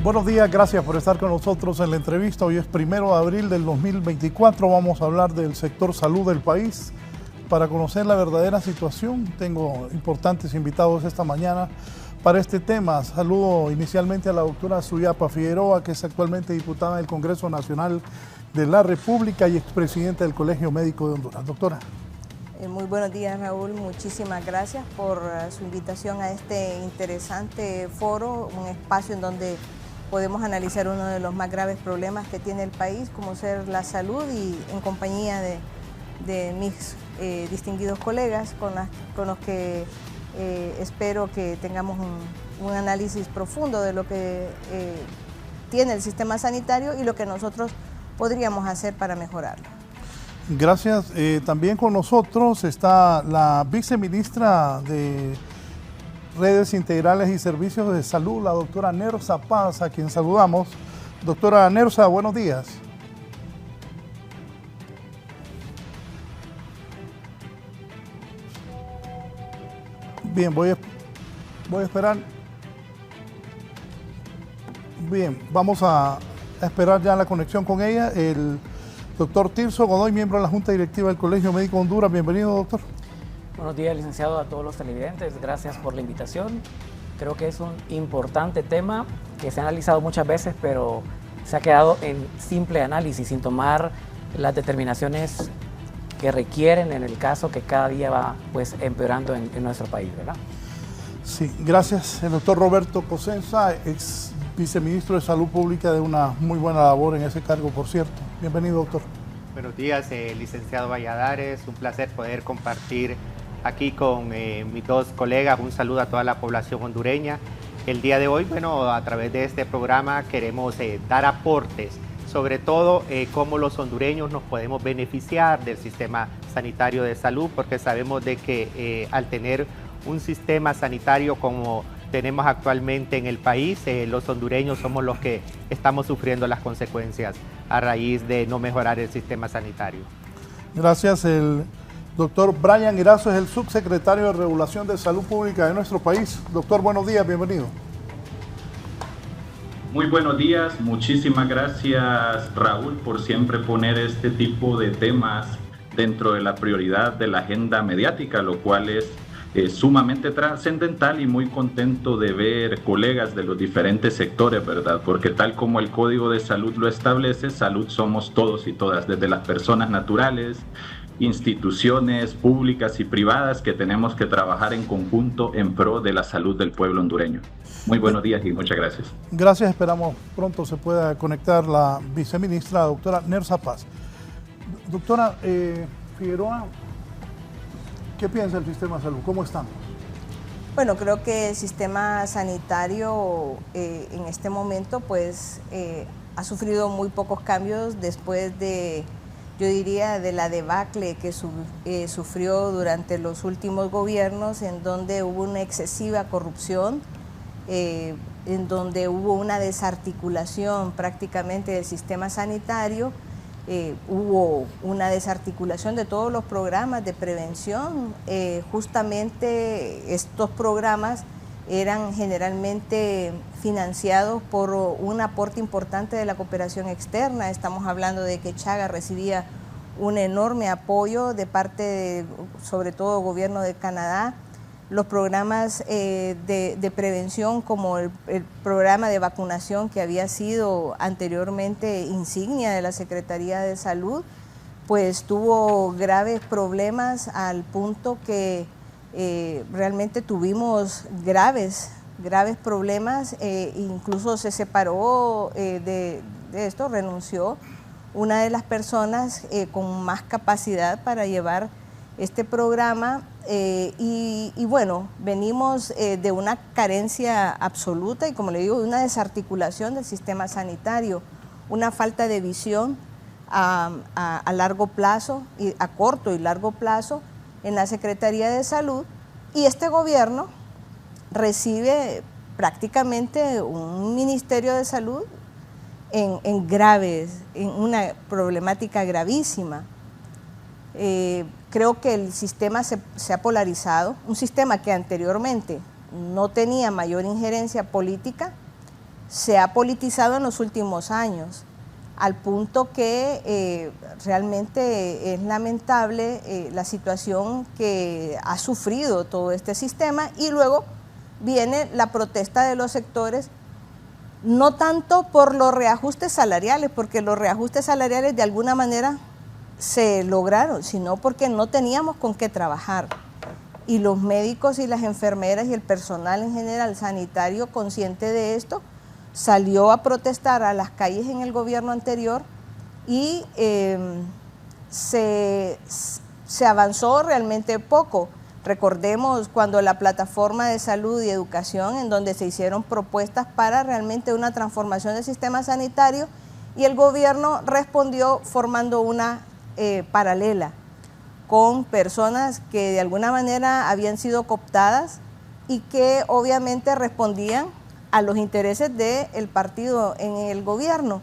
Buenos días, gracias por estar con nosotros en la entrevista. Hoy es 1 de abril del 2024. Vamos a hablar del sector salud del país. Para conocer la verdadera situación, tengo importantes invitados esta mañana para este tema. Saludo inicialmente a la doctora Suyapa Figueroa, que es actualmente diputada del Congreso Nacional de la República y expresidenta del Colegio Médico de Honduras. Doctora. Muy buenos días, Raúl. Muchísimas gracias por su invitación a este interesante foro, un espacio en donde podemos analizar uno de los más graves problemas que tiene el país, como ser la salud, y en compañía de mis distinguidos colegas con los que espero que tengamos un análisis profundo de lo que tiene el sistema sanitario y lo que nosotros podríamos hacer para mejorarlo. Gracias. También con nosotros está la viceministra de Redes Integrales y Servicios de Salud, la doctora Nersa Paz, a quien saludamos. Doctora Nersa, buenos días. Bien, voy a esperar. Bien, vamos a esperar ya la conexión con ella. El doctor Tirso Godoy, miembro de la Junta Directiva del Colegio Médico de Honduras. Bienvenido, doctor. Buenos días, licenciado, a todos los televidentes. Gracias por la invitación. Creo que es un importante tema que se ha analizado muchas veces, pero se ha quedado en simple análisis, sin tomar las determinaciones que requieren en el caso que cada día va pues empeorando en nuestro país, ¿verdad? Sí, gracias. El doctor Roberto Cosenza, ex viceministro de Salud Pública, de una muy buena labor en ese cargo, por cierto. Bienvenido, doctor. Buenos días, licenciado Valladares. Un placer poder compartir aquí con mis dos colegas. Un saludo a toda la población hondureña. El día de hoy, bueno, a través de este programa queremos dar aportes, sobre todo cómo los hondureños nos podemos beneficiar del sistema sanitario de salud, porque sabemos de que al tener un sistema sanitario como tenemos actualmente en el país, los hondureños somos los que estamos sufriendo las consecuencias a raíz de no mejorar el sistema sanitario. Gracias. El doctor Brian Erazo es el subsecretario de Regulación de Salud Pública de nuestro país. Doctor, buenos días, bienvenido. Muy buenos días, muchísimas gracias, Raúl, por siempre poner este tipo de temas dentro de la prioridad de la agenda mediática, lo cual es sumamente trascendental, y muy contento de ver colegas de los diferentes sectores, ¿verdad? Porque tal como el Código de Salud lo establece, salud somos todos y todas, desde las personas naturales, instituciones públicas y privadas, que tenemos que trabajar en conjunto en pro de la salud del pueblo hondureño. Muy buenos días y muchas gracias. Gracias, esperamos pronto se pueda conectar la viceministra, doctora Nersa Paz. Doctora Figueroa, ¿qué piensa el sistema de salud? ¿Cómo estamos? Bueno, creo que el sistema sanitario en este momento pues ha sufrido muy pocos cambios después de, yo diría, de la debacle que sufrió durante los últimos gobiernos, en donde hubo una excesiva corrupción, en donde hubo una desarticulación prácticamente del sistema sanitario. Hubo una desarticulación de todos los programas de prevención. Justamente estos programas eran generalmente financiados por un aporte importante de la cooperación externa. Estamos hablando de que Chaga recibía un enorme apoyo de parte de, sobre todo, el gobierno de Canadá. Los programas de prevención, como el programa de vacunación que había sido anteriormente insignia de la Secretaría de Salud, pues tuvo graves problemas, al punto que realmente tuvimos graves problemas. Incluso se separó de esto, renunció una de las personas con más capacidad para llevar este programa. Y bueno, venimos de una carencia absoluta y, como le digo, de una desarticulación del sistema sanitario, una falta de visión a largo plazo, y a corto y largo plazo, en la Secretaría de Salud. Y este gobierno recibe prácticamente un Ministerio de Salud en una problemática gravísima. Creo que el sistema se ha polarizado, un sistema que anteriormente no tenía mayor injerencia política, se ha politizado en los últimos años, al punto que realmente es lamentable la situación que ha sufrido todo este sistema, y luego viene la protesta de los sectores, no tanto por los reajustes salariales, porque los reajustes salariales de alguna manera se lograron, sino porque no teníamos con qué trabajar. Y los médicos y las enfermeras y el personal en general sanitario, consciente de esto, salió a protestar a las calles en el gobierno anterior, y se avanzó realmente poco. Recordemos cuando la plataforma de salud y educación, en donde se hicieron propuestas para realmente una transformación del sistema sanitario, y el gobierno respondió formando una paralela con personas que de alguna manera habían sido cooptadas y que obviamente respondían a los intereses del partido en el gobierno.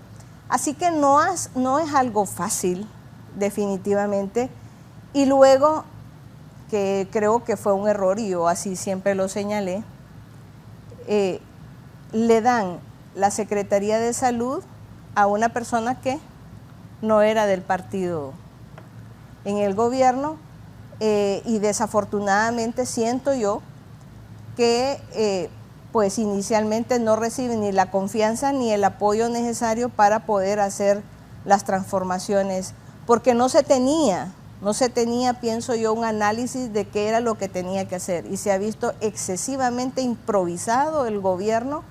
Así que no es algo fácil, definitivamente. Y luego, que creo que fue un error, y yo así siempre lo señalé, le dan la Secretaría de Salud a una persona que no era del partido en el gobierno, y desafortunadamente siento yo que pues inicialmente no recibe ni la confianza ni el apoyo necesario para poder hacer las transformaciones, porque no se tenía, pienso yo, un análisis de qué era lo que tenía que hacer, y se ha visto excesivamente improvisado el gobierno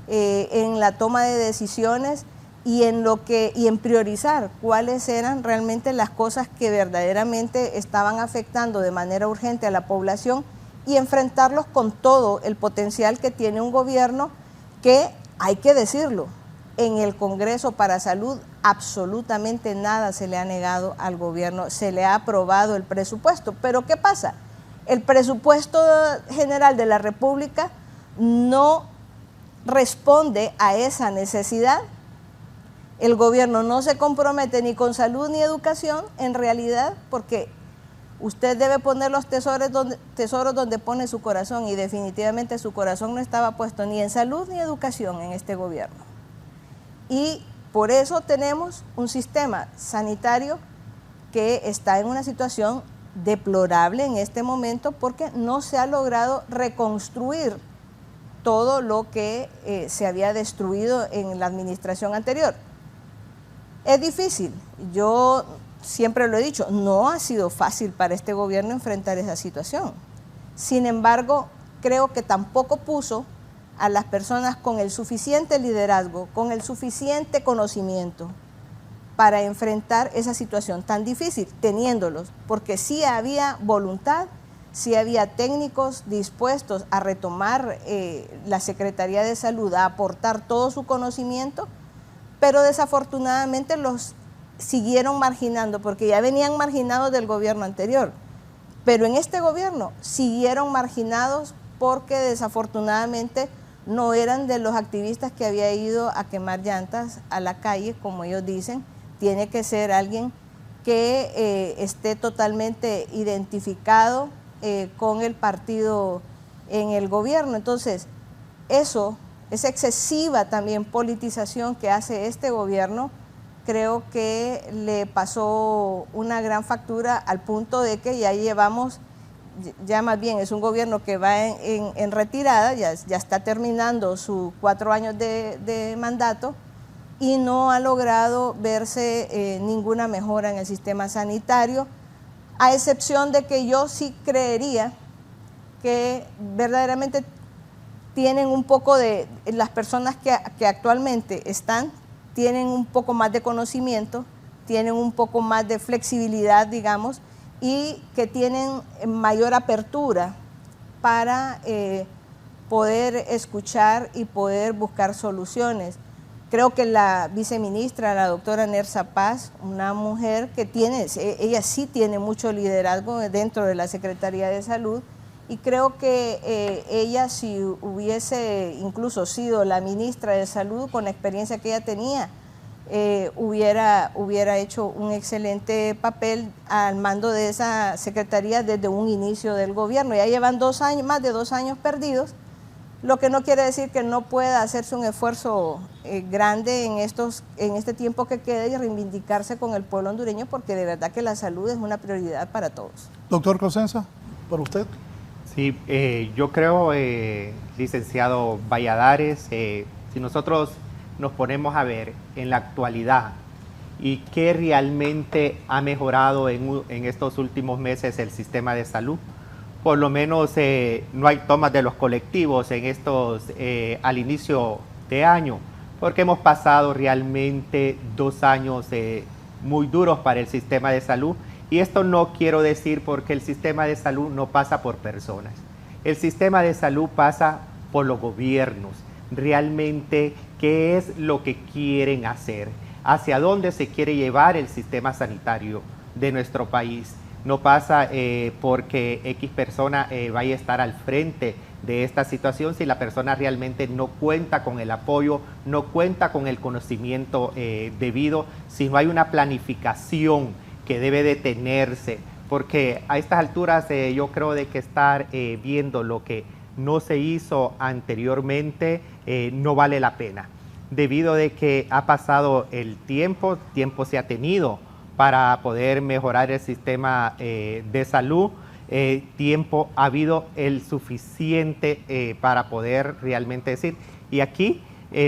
en la toma de decisiones y en priorizar cuáles eran realmente las cosas que verdaderamente estaban afectando de manera urgente a la población, y enfrentarlos con todo el potencial que tiene un gobierno que, hay que decirlo, en el Congreso para Salud absolutamente nada se le ha negado al gobierno, se le ha aprobado el presupuesto. Pero ¿qué pasa? El presupuesto general de la República no responde a esa necesidad. El gobierno no se compromete ni con salud ni educación, en realidad, porque usted debe poner los tesoros donde pone su corazón, y definitivamente su corazón no estaba puesto ni en salud ni educación en este gobierno. Y por eso tenemos un sistema sanitario que está en una situación deplorable en este momento, porque no se ha logrado reconstruir todo lo que se había destruido en la administración anterior. Es difícil, yo siempre lo he dicho, no ha sido fácil para este gobierno enfrentar esa situación. Sin embargo, creo que tampoco puso a las personas con el suficiente liderazgo, con el suficiente conocimiento para enfrentar esa situación tan difícil, teniéndolos, porque sí había voluntad, sí había técnicos dispuestos a retomar la Secretaría de Salud, a aportar todo su conocimiento, pero desafortunadamente los siguieron marginando, porque ya venían marginados del gobierno anterior, pero en este gobierno siguieron marginados porque desafortunadamente no eran de los activistas que había ido a quemar llantas a la calle, como ellos dicen. Tiene que ser alguien que esté totalmente identificado con el partido en el gobierno. Entonces, esa excesiva también politización que hace este gobierno, creo que le pasó una gran factura, al punto de que ya llevamos, ya más bien es un gobierno que va en retirada, ya está terminando sus 4 años de mandato, y no ha logrado verse ninguna mejora en el sistema sanitario, a excepción de que yo sí creería que verdaderamente tienen un poco de, las personas que actualmente están, tienen un poco más de conocimiento, tienen un poco más de flexibilidad, digamos, y que tienen mayor apertura para poder escuchar y poder buscar soluciones. Creo que la viceministra, la doctora Nersa Paz, una mujer que ella sí tiene mucho liderazgo dentro de la Secretaría de Salud, y creo que ella, si hubiese incluso sido la ministra de Salud, con la experiencia que ella tenía, hubiera hecho un excelente papel al mando de esa secretaría desde un inicio del gobierno. Ya llevan 2 años, más de 2 años perdidos, lo que no quiere decir que no pueda hacerse un esfuerzo grande en este tiempo que queda y reivindicarse con el pueblo hondureño, porque de verdad que la salud es una prioridad para todos. Doctor Cosenza, ¿para usted? Sí, yo creo, licenciado Valladares, si nosotros nos ponemos a ver en la actualidad y qué realmente ha mejorado en estos últimos meses el sistema de salud, por lo menos no hay tomas de los colectivos en estos al inicio de año, porque hemos pasado realmente 2 años muy duros para el sistema de salud. Y esto no quiero decir porque el sistema de salud no pasa por personas. El sistema de salud pasa por los gobiernos. Realmente, ¿qué es lo que quieren hacer? ¿Hacia dónde se quiere llevar el sistema sanitario de nuestro país? No pasa porque X persona vaya a estar al frente de esta situación si la persona realmente no cuenta con el apoyo, no cuenta con el conocimiento debido, si no hay una planificación que debe de tenerse, porque a estas alturas yo creo de que estar viendo lo que no se hizo anteriormente no vale la pena, debido de que ha pasado el tiempo se ha tenido para poder mejorar el sistema de salud, tiempo ha habido el suficiente para poder realmente decir, y aquí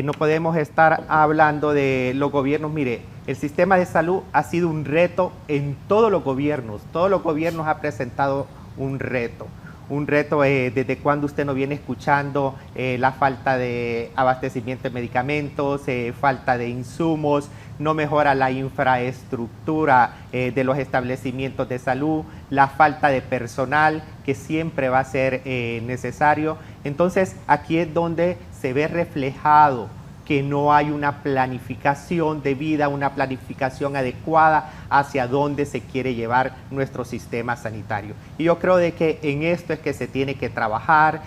no podemos estar hablando de los gobiernos. Mire, el sistema de salud ha sido un reto en todos los gobiernos han presentado un reto desde cuando usted no viene escuchando la falta de abastecimiento de medicamentos, falta de insumos, no mejora la infraestructura de los establecimientos de salud, la falta de personal que siempre va a ser necesario. Entonces aquí es donde se ve reflejado que no hay una planificación debida, una planificación adecuada hacia dónde se quiere llevar nuestro sistema sanitario. Y yo creo de que en esto es que se tiene que trabajar,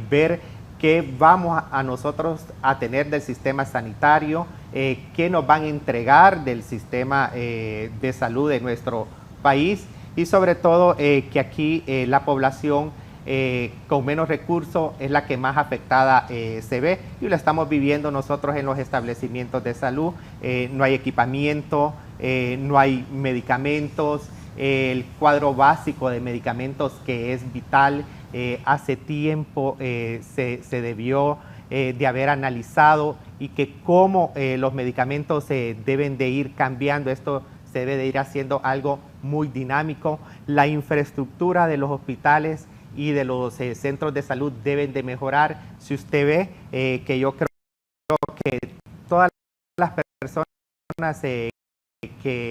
ver qué vamos a nosotros a tener del sistema sanitario, qué nos van a entregar del sistema de salud de nuestro país y sobre todo que aquí la población con menos recursos es la que más afectada se ve y lo estamos viviendo nosotros en los establecimientos de salud. No hay equipamiento, no hay medicamentos, el cuadro básico de medicamentos que es vital hace tiempo se debió de haber analizado y que cómo los medicamentos deben de ir cambiando. Esto se debe de ir haciendo algo muy dinámico. La infraestructura de los hospitales y de los centros de salud deben de mejorar. Si usted ve que yo creo que todas las personas que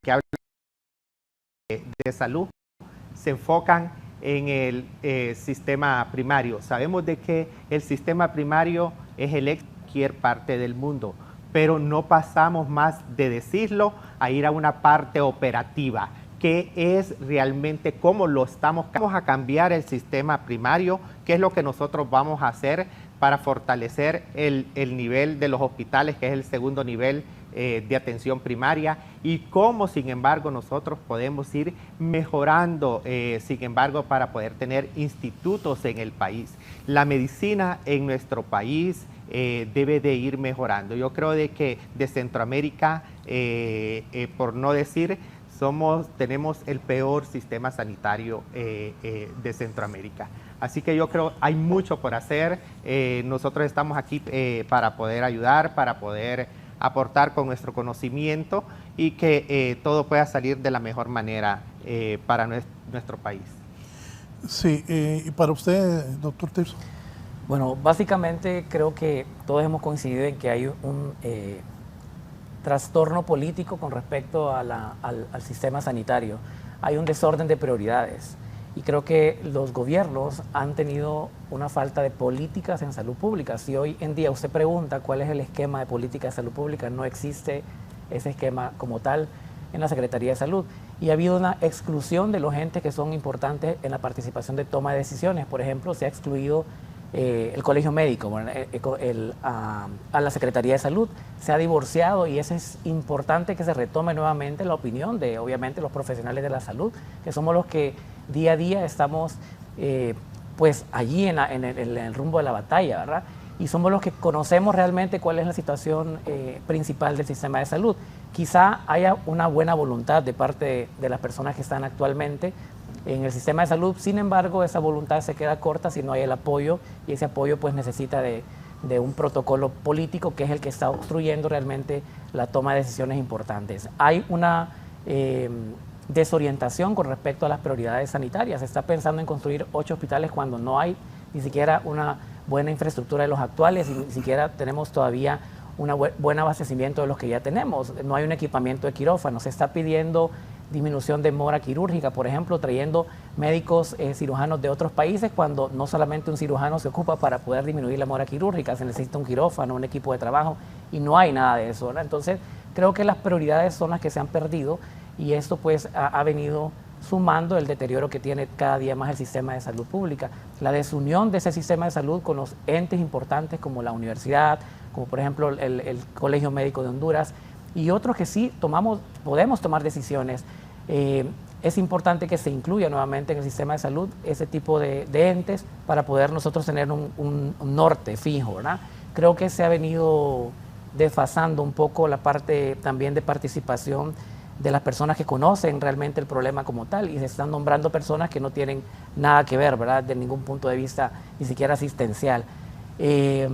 hablan de salud se enfocan en el sistema primario. Sabemos de que el sistema primario es el en cualquier parte del mundo, pero no pasamos más de decirlo a ir a una parte operativa, que es realmente cómo lo vamos a cambiar el sistema primario, qué es lo que nosotros vamos a hacer para fortalecer el nivel de los hospitales, que es el segundo nivel de atención primaria, y cómo, sin embargo, nosotros podemos ir mejorando, sin embargo, para poder tener institutos en el país. La medicina en nuestro país debe de ir mejorando. Yo creo de que de Centroamérica, por no decir, tenemos el peor sistema sanitario de Centroamérica. Así que yo creo hay mucho por hacer. Nosotros estamos aquí para poder ayudar, para poder aportar con nuestro conocimiento y que todo pueda salir de la mejor manera para nuestro país. Sí, y para usted, doctor Tirso. Bueno, básicamente creo que todos hemos coincidido en que hay un trastorno político con respecto a al sistema sanitario. Hay un desorden de prioridades y creo que los gobiernos han tenido una falta de políticas en salud pública. Si hoy en día usted pregunta cuál es el esquema de política de salud pública, no existe ese esquema como tal en la Secretaría de Salud. Y ha habido una exclusión de los entes que son importantes en la participación de toma de decisiones. Por ejemplo, se ha excluido el colegio médico, a la Secretaría de Salud, se ha divorciado y eso es importante que se retome nuevamente la opinión de, obviamente, los profesionales de la salud, que somos los que día a día estamos pues allí en el rumbo de la batalla, ¿verdad? Y somos los que conocemos realmente cuál es la situación principal del sistema de salud. Quizá haya una buena voluntad de parte de las personas que están actualmente en el sistema de salud, sin embargo, esa voluntad se queda corta si no hay el apoyo, y ese apoyo pues necesita de un protocolo político que es el que está obstruyendo realmente la toma de decisiones importantes. Hay una desorientación con respecto a las prioridades sanitarias. Se está pensando en construir 8 hospitales cuando no hay ni siquiera una buena infraestructura de los actuales y ni siquiera tenemos todavía un buen abastecimiento de los que ya tenemos. No hay un equipamiento de quirófano. Se está pidiendo disminución de mora quirúrgica, por ejemplo, trayendo médicos cirujanos de otros países, cuando no solamente un cirujano se ocupa para poder disminuir la mora quirúrgica, se necesita un quirófano, un equipo de trabajo, y no hay nada de eso, ¿verdad? Entonces, creo que las prioridades son las que se han perdido, y esto pues ha venido sumando el deterioro que tiene cada día más el sistema de salud pública. La desunión de ese sistema de salud con los entes importantes como la universidad, como por ejemplo el Colegio Médico de Honduras, y otros que sí podemos tomar decisiones. Es importante que se incluya nuevamente en el sistema de salud ese tipo de entes para poder nosotros tener un norte fijo, ¿verdad? Creo que se ha venido desfasando un poco la parte también de participación de las personas que conocen realmente el problema como tal, y se están nombrando personas que no tienen nada que ver, ¿verdad?, de ningún punto de vista, ni siquiera asistencial. Es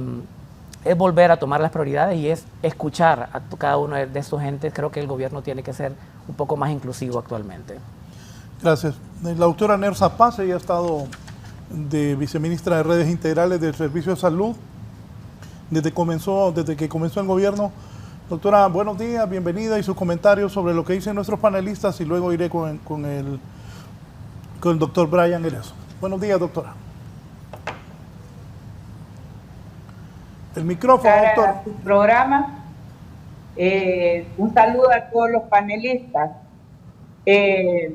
volver a tomar las prioridades y es escuchar a cada uno de estos entes. Creo que el gobierno tiene que ser un poco más inclusivo actualmente. Gracias. La doctora Nersa Paz, ella ha estado de viceministra de Redes Integrales del Servicio de Salud desde que comenzó el gobierno. Doctora, buenos días, bienvenida, y sus comentarios sobre lo que dicen nuestros panelistas, y luego iré con el doctor Brian Erezo. Buenos días, doctora. El micrófono, doctor. A su programa. Un saludo a todos los panelistas. Empiezo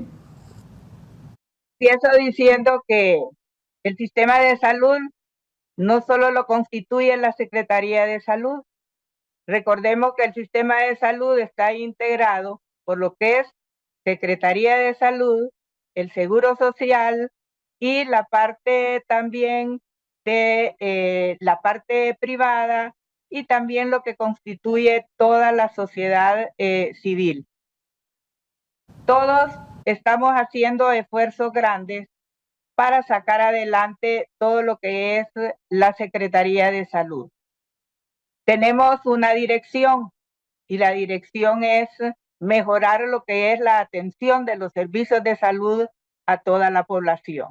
diciendo que el sistema de salud no solo lo constituye la Secretaría de Salud. Recordemos que el sistema de salud está integrado por lo que es Secretaría de Salud, el Seguro Social y la parte también de la parte privada, y también lo que constituye toda la sociedad civil. Todos estamos haciendo esfuerzos grandes para sacar adelante todo lo que es la Secretaría de Salud. Tenemos una dirección, y la dirección es mejorar lo que es la atención de los servicios de salud a toda la población.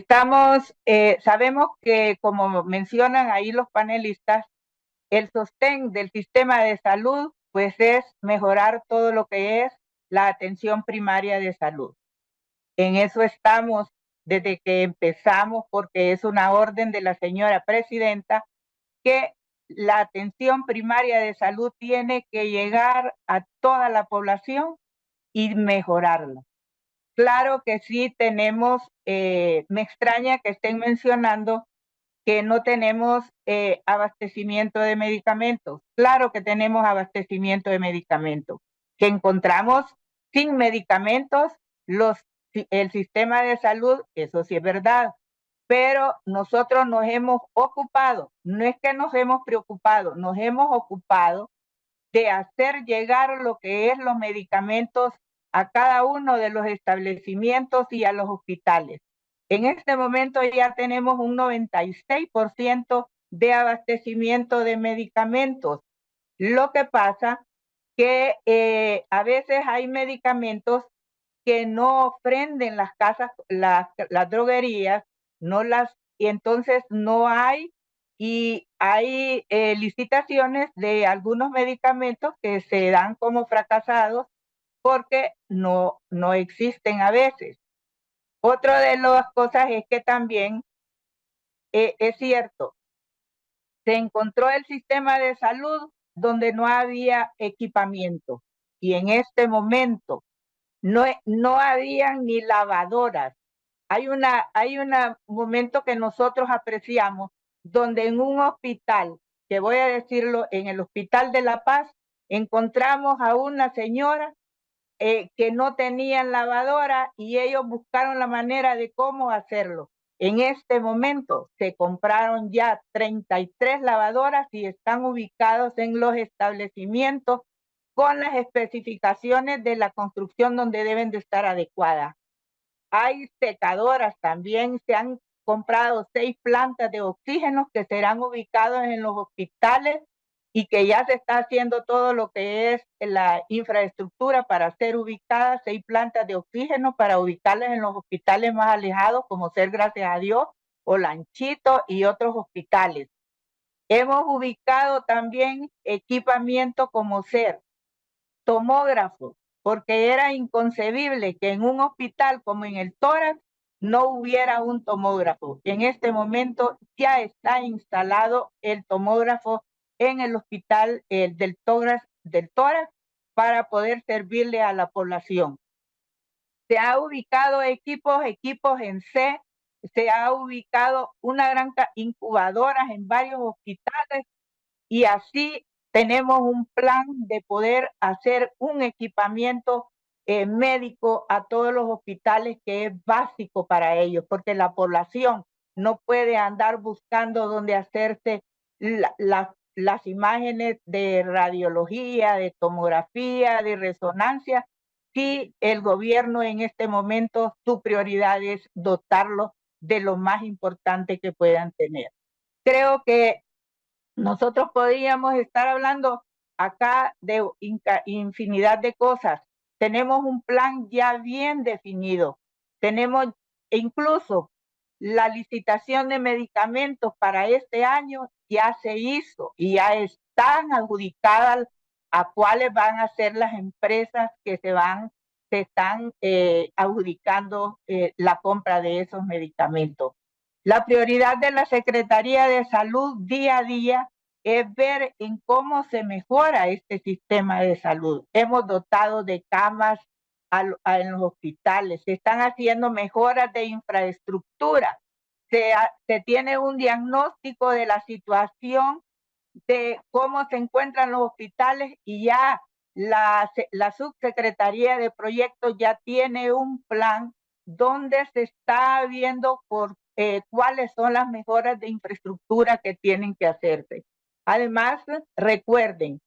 Sabemos que, como mencionan ahí los panelistas, el sostén del sistema de salud pues es mejorar todo lo que es la atención primaria de salud. En eso estamos desde que empezamos, porque es una orden de la señora presidenta que la atención primaria de salud tiene que llegar a toda la población y mejorarla. Claro que sí tenemos, me extraña que estén mencionando que no tenemos abastecimiento de medicamentos. Claro que tenemos abastecimiento de medicamentos, que encontramos sin medicamentos el sistema de salud, eso sí es verdad, pero nosotros nos hemos ocupado, no es que nos hemos preocupado, nos hemos ocupado de hacer llegar lo que es los medicamentos a cada uno de los establecimientos y a los hospitales. En este momento ya tenemos un 96% de abastecimiento de medicamentos. Lo que pasa que a veces hay medicamentos que no ofrecen las casas, las droguerías, y entonces no hay, y hay licitaciones de algunos medicamentos que se dan como fracasados porque no existen a veces. Otra de las cosas es que también es cierto, se encontró el sistema de salud donde no había equipamiento, y en este momento no habían ni lavadoras. Hay un momento que nosotros apreciamos, donde en un hospital, que voy a decirlo, en el Hospital de La Paz, encontramos a una señora que no tenían lavadora y ellos buscaron la manera de cómo hacerlo. En este momento se compraron ya 33 lavadoras y están ubicados en los establecimientos con las especificaciones de la construcción donde deben de estar adecuadas. Hay secadoras también, se han comprado 6 plantas de oxígeno que serán ubicadas en los hospitales y que ya se está haciendo todo lo que es la infraestructura para ser ubicadas 6 plantas de oxígeno para ubicarlas en los hospitales más alejados, como ser Gracias a Dios, Olanchito y otros hospitales. Hemos ubicado también equipamiento como ser tomógrafos, porque era inconcebible que en un hospital como en el tórax no hubiera un tomógrafo. En este momento ya está instalado el tomógrafo en el hospital del tórax para poder servirle a la población. Se ha ubicado equipos en C, se ha ubicado una gran incubadoras en varios hospitales y así tenemos un plan de poder hacer un equipamiento médico a todos los hospitales que es básico para ellos, porque la población no puede andar buscando dónde hacerse las imágenes de radiología, de tomografía, de resonancia, si el gobierno en este momento su prioridad es dotarlo de lo más importante que puedan tener. Creo que nosotros podríamos estar hablando acá de infinidad de cosas. Tenemos un plan ya bien definido. Tenemos incluso la licitación de medicamentos para este año ya se hizo y ya están adjudicadas a cuáles van a ser las empresas que se están adjudicando la compra de esos medicamentos. La prioridad de la Secretaría de Salud día a día es ver en cómo se mejora este sistema de salud. Hemos dotado de camas en los hospitales, se están haciendo mejoras de infraestructura, se tiene un diagnóstico de la situación de cómo se encuentran los hospitales y ya la Subsecretaría de Proyectos ya tiene un plan donde se está viendo cuáles son las mejoras de infraestructura que tienen que hacerse. Además, recuerden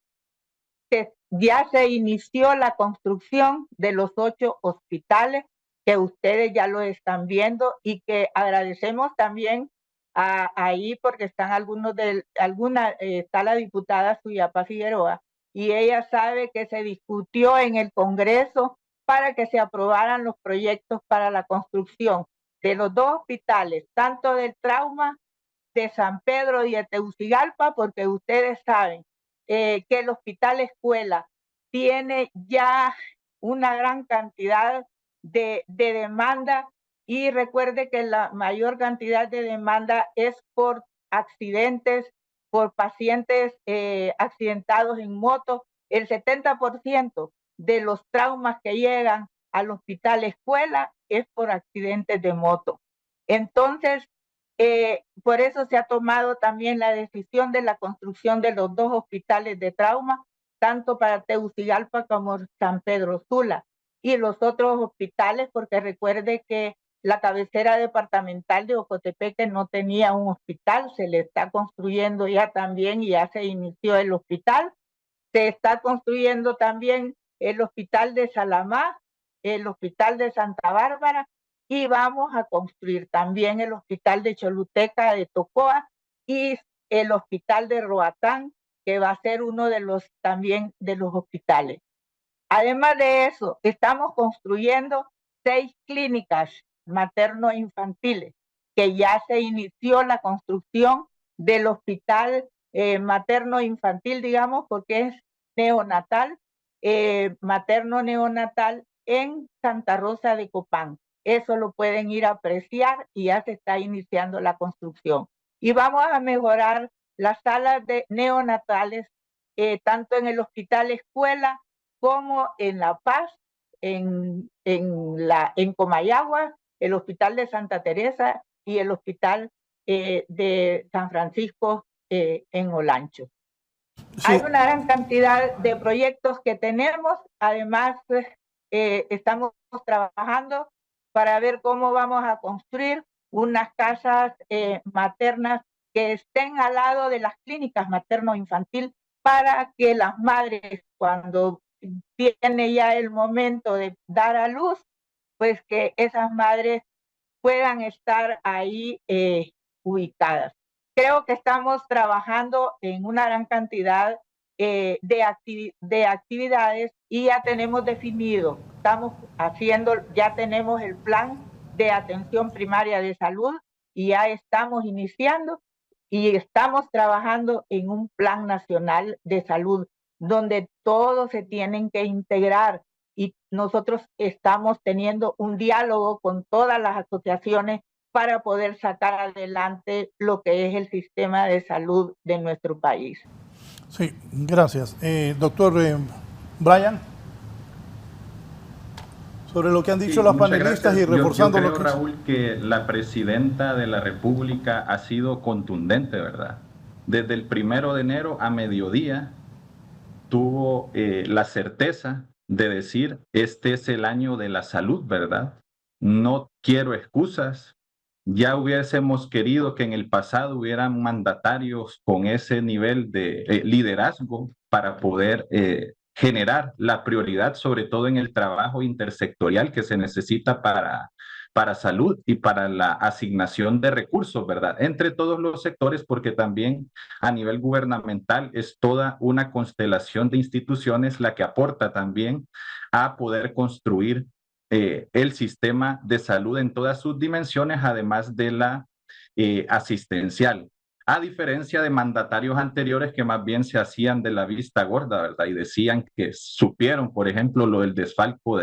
que ya se inició la construcción de los 8 hospitales que ustedes ya lo están viendo y que agradecemos también ahí porque están está la diputada Suyapa Figueroa y ella sabe que se discutió en el Congreso para que se aprobaran los proyectos para la construcción de los 2 hospitales, tanto del trauma de San Pedro y de Tegucigalpa, porque ustedes saben que el Hospital Escuela tiene ya una gran cantidad de demanda y recuerde que la mayor cantidad de demanda es por accidentes, por pacientes accidentados en moto. El 70% de los traumas que llegan al Hospital Escuela es por accidentes de moto. Entonces, por eso se ha tomado también la decisión de la construcción de los 2 hospitales de trauma, tanto para Tegucigalpa como San Pedro Sula, y los otros hospitales, porque recuerde que la cabecera departamental de Ocotepeque no tenía un hospital, se le está construyendo ya también y ya se inició el hospital. Se está construyendo también el hospital de Salamá, el hospital de Santa Bárbara y vamos a construir también el hospital de Choluteca de Tocoa y el hospital de Roatán, que va a ser uno de los también de los hospitales. Además de eso, estamos construyendo 6 clínicas materno-infantiles, que ya se inició la construcción del hospital materno-infantil, digamos, porque es neonatal, materno-neonatal en Santa Rosa de Copán. Eso lo pueden ir a apreciar y ya se está iniciando la construcción. Y vamos a mejorar las salas de neonatales, tanto en el Hospital Escuela como en La Paz, en Comayagua, el Hospital de Santa Teresa y el Hospital de San Francisco en Olancho. Sí. Hay una gran cantidad de proyectos que tenemos, además estamos trabajando para ver cómo vamos a construir unas casas maternas que estén al lado de las clínicas materno-infantil para que las madres, cuando viene ya el momento de dar a luz, pues que esas madres puedan estar ahí ubicadas. Creo que estamos trabajando en una gran cantidad de actividades y ya tenemos definido, ya tenemos el plan de atención primaria de salud y ya estamos iniciando y estamos trabajando en un plan nacional de salud donde todos se tienen que integrar y nosotros estamos teniendo un diálogo con todas las asociaciones para poder sacar adelante lo que es el sistema de salud de nuestro país. Sí, gracias. Doctor Brian, sobre lo que han dicho las panelistas gracias. Y reforzando yo creo, lo que... Raúl, que la presidenta de la República ha sido contundente, ¿verdad? Desde el 1 de enero a mediodía tuvo la certeza de decir, este es el año de la salud, ¿verdad? No quiero excusas. Ya hubiésemos querido que en el pasado hubieran mandatarios con ese nivel de liderazgo para poder generar la prioridad, sobre todo en el trabajo intersectorial que se necesita para salud y para la asignación de recursos, ¿verdad? Entre todos los sectores, porque también a nivel gubernamental es toda una constelación de instituciones la que aporta también a poder construir el sistema de salud en todas sus dimensiones, además de la asistencial. A diferencia de mandatarios anteriores que más bien se hacían de la vista gorda, ¿verdad? Y decían que supieron, por ejemplo, lo del desfalco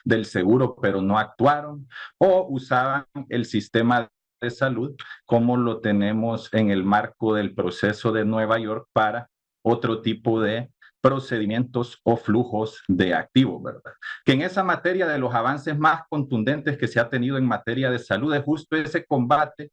del seguro, pero no actuaron, o usaban el sistema de salud como lo tenemos en el marco del proceso de Nueva York para otro tipo de procedimientos o flujos de activos, ¿verdad? Que en esa materia de los avances más contundentes que se ha tenido en materia de salud es justo ese combate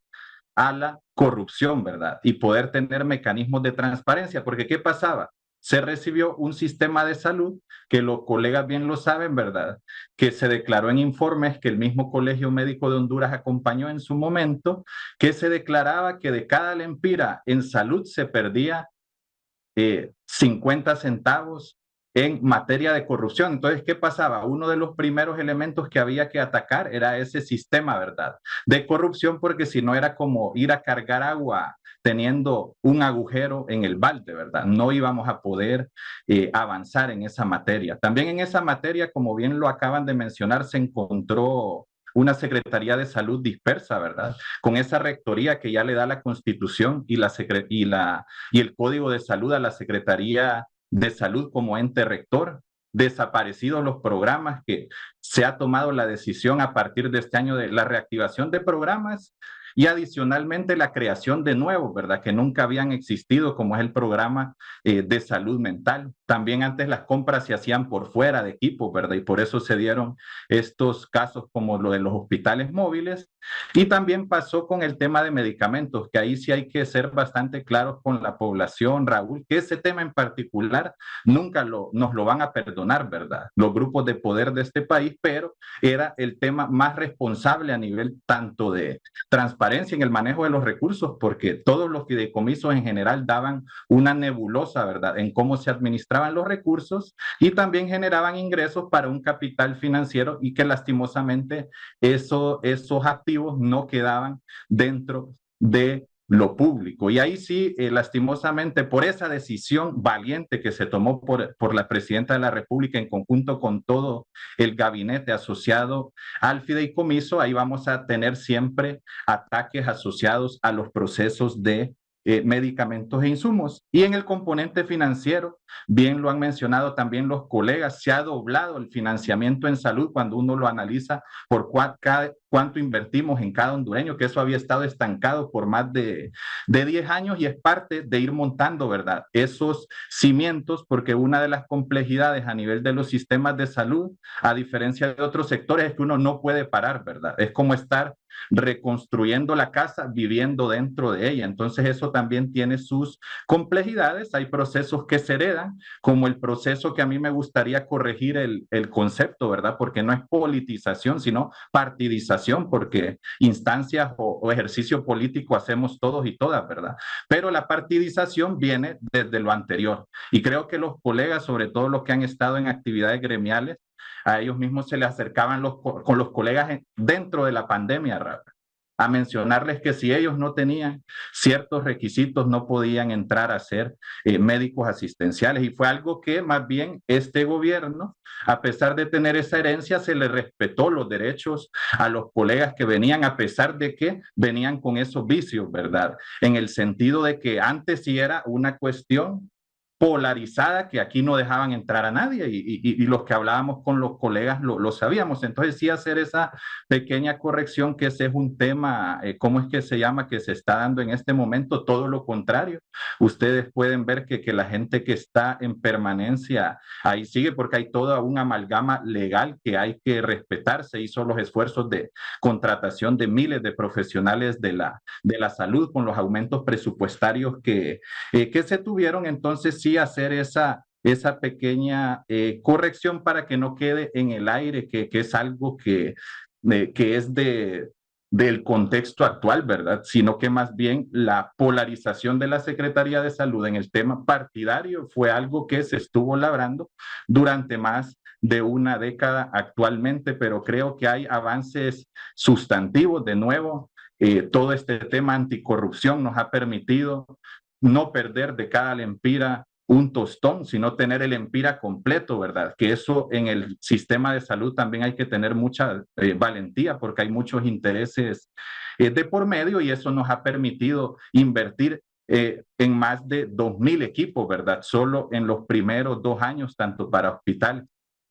a la corrupción, ¿verdad? Y poder tener mecanismos de transparencia, porque ¿qué pasaba? Se recibió un sistema de salud que los colegas bien lo saben, ¿verdad? Que se declaró en informes que el mismo Colegio Médico de Honduras acompañó en su momento, que se declaraba que de cada lempira en salud se perdía 50 centavos en materia de corrupción. Entonces, ¿qué pasaba? Uno de los primeros elementos que había que atacar era ese sistema, ¿verdad? De corrupción, porque si no era como ir a cargar agua teniendo un agujero en el balde, ¿verdad? No íbamos a poder avanzar en esa materia. También en esa materia, como bien lo acaban de mencionar, se encontró una Secretaría de Salud dispersa, ¿verdad? Con esa rectoría que ya le da la Constitución y el Código de Salud a la Secretaría de Salud como ente rector, desaparecidos los programas que se ha tomado la decisión a partir de este año de la reactivación de programas y adicionalmente la creación de nuevos, ¿verdad? Que nunca habían existido, como es el programa de salud mental. También antes las compras se hacían por fuera de equipos, ¿verdad? Y por eso se dieron estos casos como lo de los hospitales móviles. Y también pasó con el tema de medicamentos, que ahí sí hay que ser bastante claros con la población, Raúl, que ese tema en particular nunca nos lo van a perdonar, ¿verdad? Los grupos de poder de este país, pero era el tema más responsable a nivel tanto de transparencia en el manejo de los recursos, porque todos los fideicomisos en general daban una nebulosa, ¿verdad?, en cómo se administraban los recursos y también generaban ingresos para un capital financiero y que lastimosamente esos activos no quedaban dentro de lo público. Y ahí sí, lastimosamente, por esa decisión valiente que se tomó por la presidenta de la República en conjunto con todo el gabinete asociado al fideicomiso, ahí vamos a tener siempre ataques asociados a los procesos de medicamentos e insumos. Y en el componente financiero, bien lo han mencionado también los colegas, se ha doblado el financiamiento en salud cuando uno lo analiza por cuánto invertimos en cada hondureño, que eso había estado estancado por más de 10 años y es parte de ir montando, ¿verdad?, esos cimientos, porque una de las complejidades a nivel de los sistemas de salud, a diferencia de otros sectores, es que uno no puede parar, ¿verdad? Es como estar reconstruyendo la casa, viviendo dentro de ella. Entonces eso también tiene sus complejidades. Hay procesos que se heredan, como el proceso que a mí me gustaría corregir el concepto, ¿verdad? Porque no es politización, sino partidización, porque instancias o ejercicio político hacemos todos y todas, ¿verdad? Pero la partidización viene desde lo anterior. Y creo que los colegas, sobre todo los que han estado en actividades gremiales, a ellos mismos se les acercaban con los colegas dentro de la pandemia, a mencionarles que si ellos no tenían ciertos requisitos no podían entrar a ser médicos asistenciales. Y fue algo que más bien este gobierno, a pesar de tener esa herencia, se le respetó los derechos a los colegas que venían, a pesar de que venían con esos vicios, ¿verdad? En el sentido de que antes sí era una cuestión polarizada, que aquí no dejaban entrar a nadie y los que hablábamos con los colegas lo sabíamos. Entonces sí hacer esa pequeña corrección, que ese es un tema, ¿cómo es que se llama?, que se está dando en este momento, todo lo contrario. Ustedes pueden ver que la gente que está en permanencia ahí sigue, porque hay toda una amalgama legal que hay que respetar. Se hizo los esfuerzos de contratación de miles de profesionales de la salud con los aumentos presupuestarios que se tuvieron. Entonces sí hacer esa pequeña corrección para que no quede en el aire que es algo que es del contexto actual, ¿verdad? Sino que más bien la polarización de la Secretaría de Salud en el tema partidario fue algo que se estuvo labrando durante más de una década actualmente, pero creo que hay avances sustantivos. De nuevo, todo este tema anticorrupción nos ha permitido no perder de cada lempira un tostón, sino tener el empira completo, ¿verdad? Que eso en el sistema de salud también hay que tener mucha valentía, porque hay muchos intereses de por medio, y eso nos ha permitido invertir en más de 2,000 equipos, ¿verdad? Solo en los primeros 2 años, tanto para hospital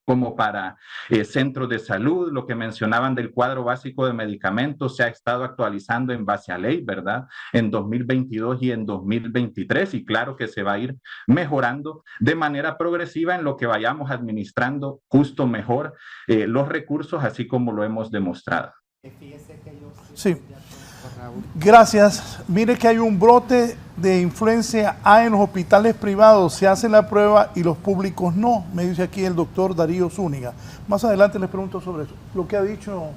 como para centros de salud. Lo que mencionaban del cuadro básico de medicamentos se ha estado actualizando en base a ley, ¿verdad? En 2022 y en 2023, y claro que se va a ir mejorando de manera progresiva en lo que vayamos administrando justo mejor los recursos, así como lo hemos demostrado. Sí. Gracias. Mire que hay un brote de influencia A en los hospitales privados. Se hace la prueba y los públicos no, me dice aquí el doctor Darío Zúñiga. Más adelante les pregunto sobre eso. Lo que ha dicho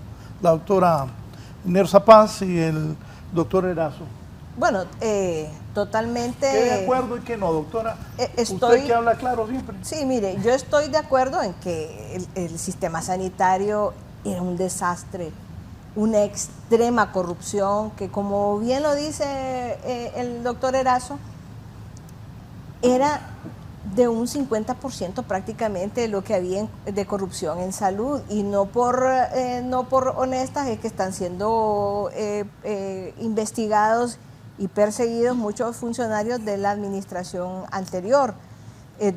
la doctora Nersa Paz y el doctor Erazo. Bueno, totalmente... ¿Qué de acuerdo y qué no, doctora? Estoy, Usted que habla claro siempre. Sí, mire, yo estoy de acuerdo en que el sistema sanitario era un desastre, una extrema corrupción, que como bien lo dice el doctor Erazo, era de un 50% prácticamente lo que había de corrupción en salud, y no por honestas es que están siendo investigados y perseguidos muchos funcionarios de la administración anterior.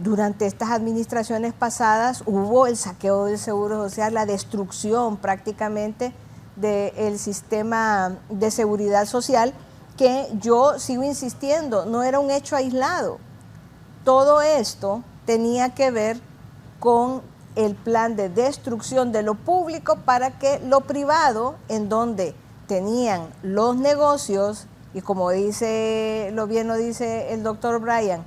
Durante estas administraciones pasadas hubo el saqueo del Seguro Social, la destrucción prácticamente del sistema de seguridad social, que yo sigo insistiendo, no era un hecho aislado. Todo esto tenía que ver con el plan de destrucción de lo público para que lo privado, en donde tenían los negocios, y como bien lo dice el doctor Brian,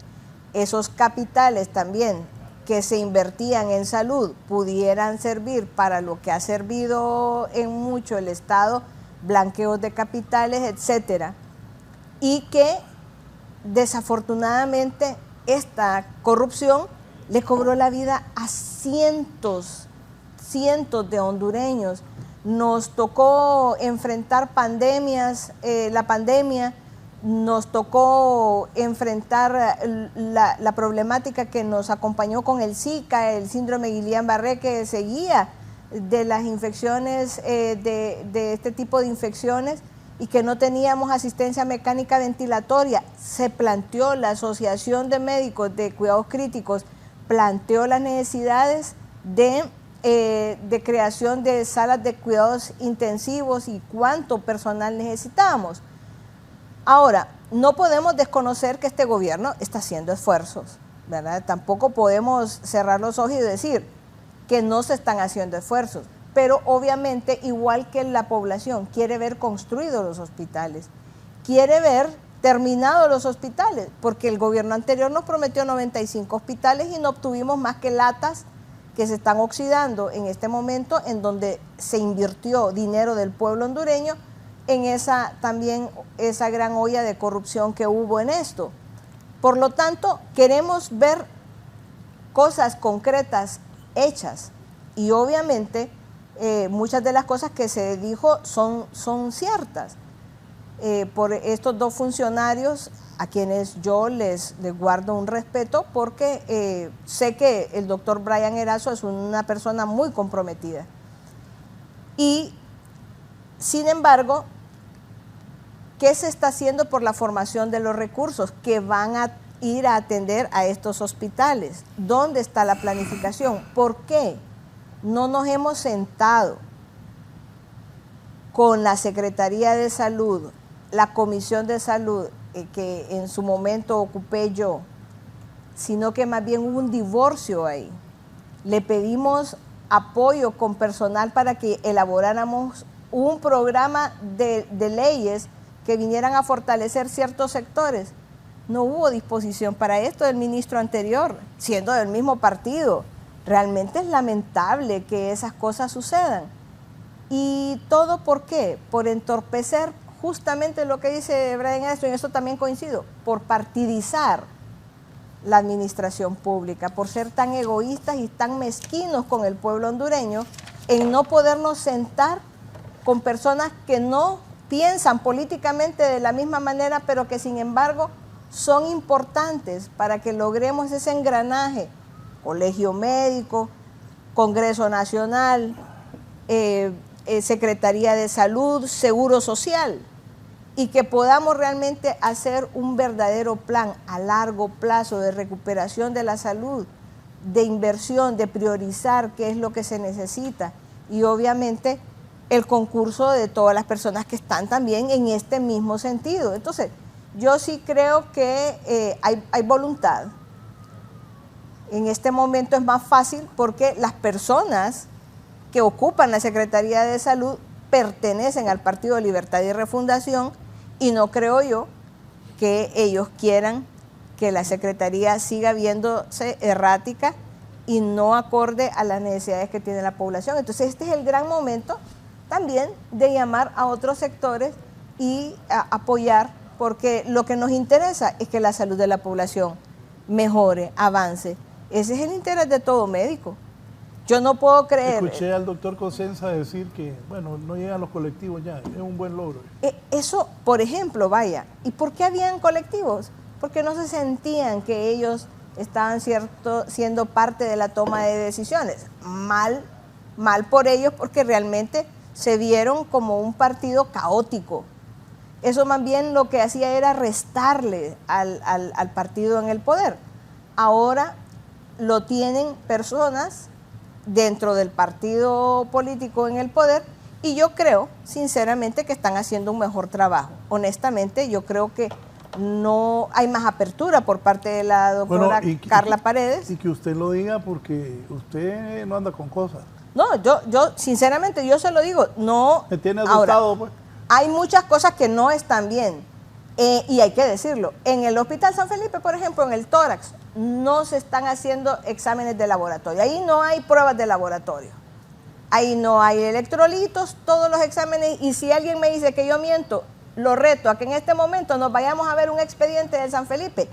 esos capitales también que se invertían en salud pudieran servir para lo que ha servido en mucho el Estado, blanqueos de capitales, etcétera, y que desafortunadamente esta corrupción le cobró la vida a cientos de hondureños. Nos tocó enfrentar pandemias, la pandemia, nos tocó enfrentar la problemática que nos acompañó con el Zika, el síndrome Guillain-Barré, que seguía de las infecciones, de este tipo de infecciones, y que no teníamos asistencia mecánica ventilatoria. Se planteó, la Asociación de Médicos de Cuidados Críticos planteó las necesidades de creación de salas de cuidados intensivos y cuánto personal necesitábamos. Ahora, no podemos desconocer que este gobierno está haciendo esfuerzos, ¿verdad? Tampoco podemos cerrar los ojos y decir que no se están haciendo esfuerzos. pero obviamente, igual que la población, quiere ver construidos los hospitales, quiere ver terminados los hospitales, porque el gobierno anterior nos prometió 95 hospitales y no obtuvimos más que latas que se están oxidando en este momento, en donde se invirtió dinero del pueblo hondureño en esa gran olla de corrupción que hubo en esto. Por lo tanto, queremos ver cosas concretas hechas y obviamente muchas de las cosas que se dijo son ciertas. Por estos dos funcionarios a quienes yo les guardo un respeto, porque sé que el doctor Brian Erazo es una persona muy comprometida. Y, sin embargo, ¿qué se está haciendo por la formación de los recursos que van a ir a atender a estos hospitales? ¿Dónde está la planificación? ¿Por qué no nos hemos sentado con la Secretaría de Salud, la Comisión de Salud, que en su momento ocupé yo, sino que más bien hubo un divorcio ahí? Le pedimos apoyo con personal para que elaboráramos un programa de leyes que vinieran a fortalecer ciertos sectores. No hubo disposición para esto del ministro anterior, siendo del mismo partido. Realmente es lamentable que esas cosas sucedan. ¿Y todo por qué? Por entorpecer justamente lo que dice Brian Erazo, y en eso también coincido, por partidizar la administración pública, por ser tan egoístas y tan mezquinos con el pueblo hondureño, en no podernos sentar con personas que no piensan políticamente de la misma manera, pero que sin embargo son importantes para que logremos ese engranaje: Colegio Médico, Congreso Nacional, Secretaría de Salud, Seguro Social, y que podamos realmente hacer un verdadero plan a largo plazo de recuperación de la salud, de inversión, de priorizar qué es lo que se necesita, y obviamente el concurso de todas las personas que están también en este mismo sentido. Entonces, yo sí creo que hay voluntad. En este momento es más fácil porque las personas que ocupan la Secretaría de Salud pertenecen al Partido de Libertad y Refundación, y no creo yo que ellos quieran que la Secretaría siga viéndose errática y no acorde a las necesidades que tiene la población. Entonces este es el gran momento también de llamar a otros sectores y apoyar, porque lo que nos interesa es que la salud de la población mejore, avance. Ese es el interés de todo médico. Yo no puedo creer... Escuché al doctor Cosenza decir que, bueno, no llegan los colectivos ya, es un buen logro. Eso, por ejemplo, vaya. ¿Y por qué habían colectivos? Porque no se sentían que ellos estaban siendo parte de la toma de decisiones. Mal por ellos, porque realmente se vieron como un partido caótico. Eso más bien lo que hacía era restarle al partido en el poder. Ahora lo tienen personas dentro del partido político en el poder, y yo creo, sinceramente, que están haciendo un mejor trabajo. Honestamente, yo creo que no hay más apertura por parte de la doctora Carla Paredes. Y que usted lo diga porque usted no anda con cosas. No, yo sinceramente, yo se lo digo, no. Me tiene asustado, ahora, pues. Hay muchas cosas que no están bien, y hay que decirlo. En el Hospital San Felipe, por ejemplo, en el tórax, no se están haciendo exámenes de laboratorio. Ahí no hay pruebas de laboratorio. Ahí no hay electrolitos, todos los exámenes. Y si alguien me dice que yo miento, lo reto a que en este momento nos vayamos a ver un expediente del San Felipe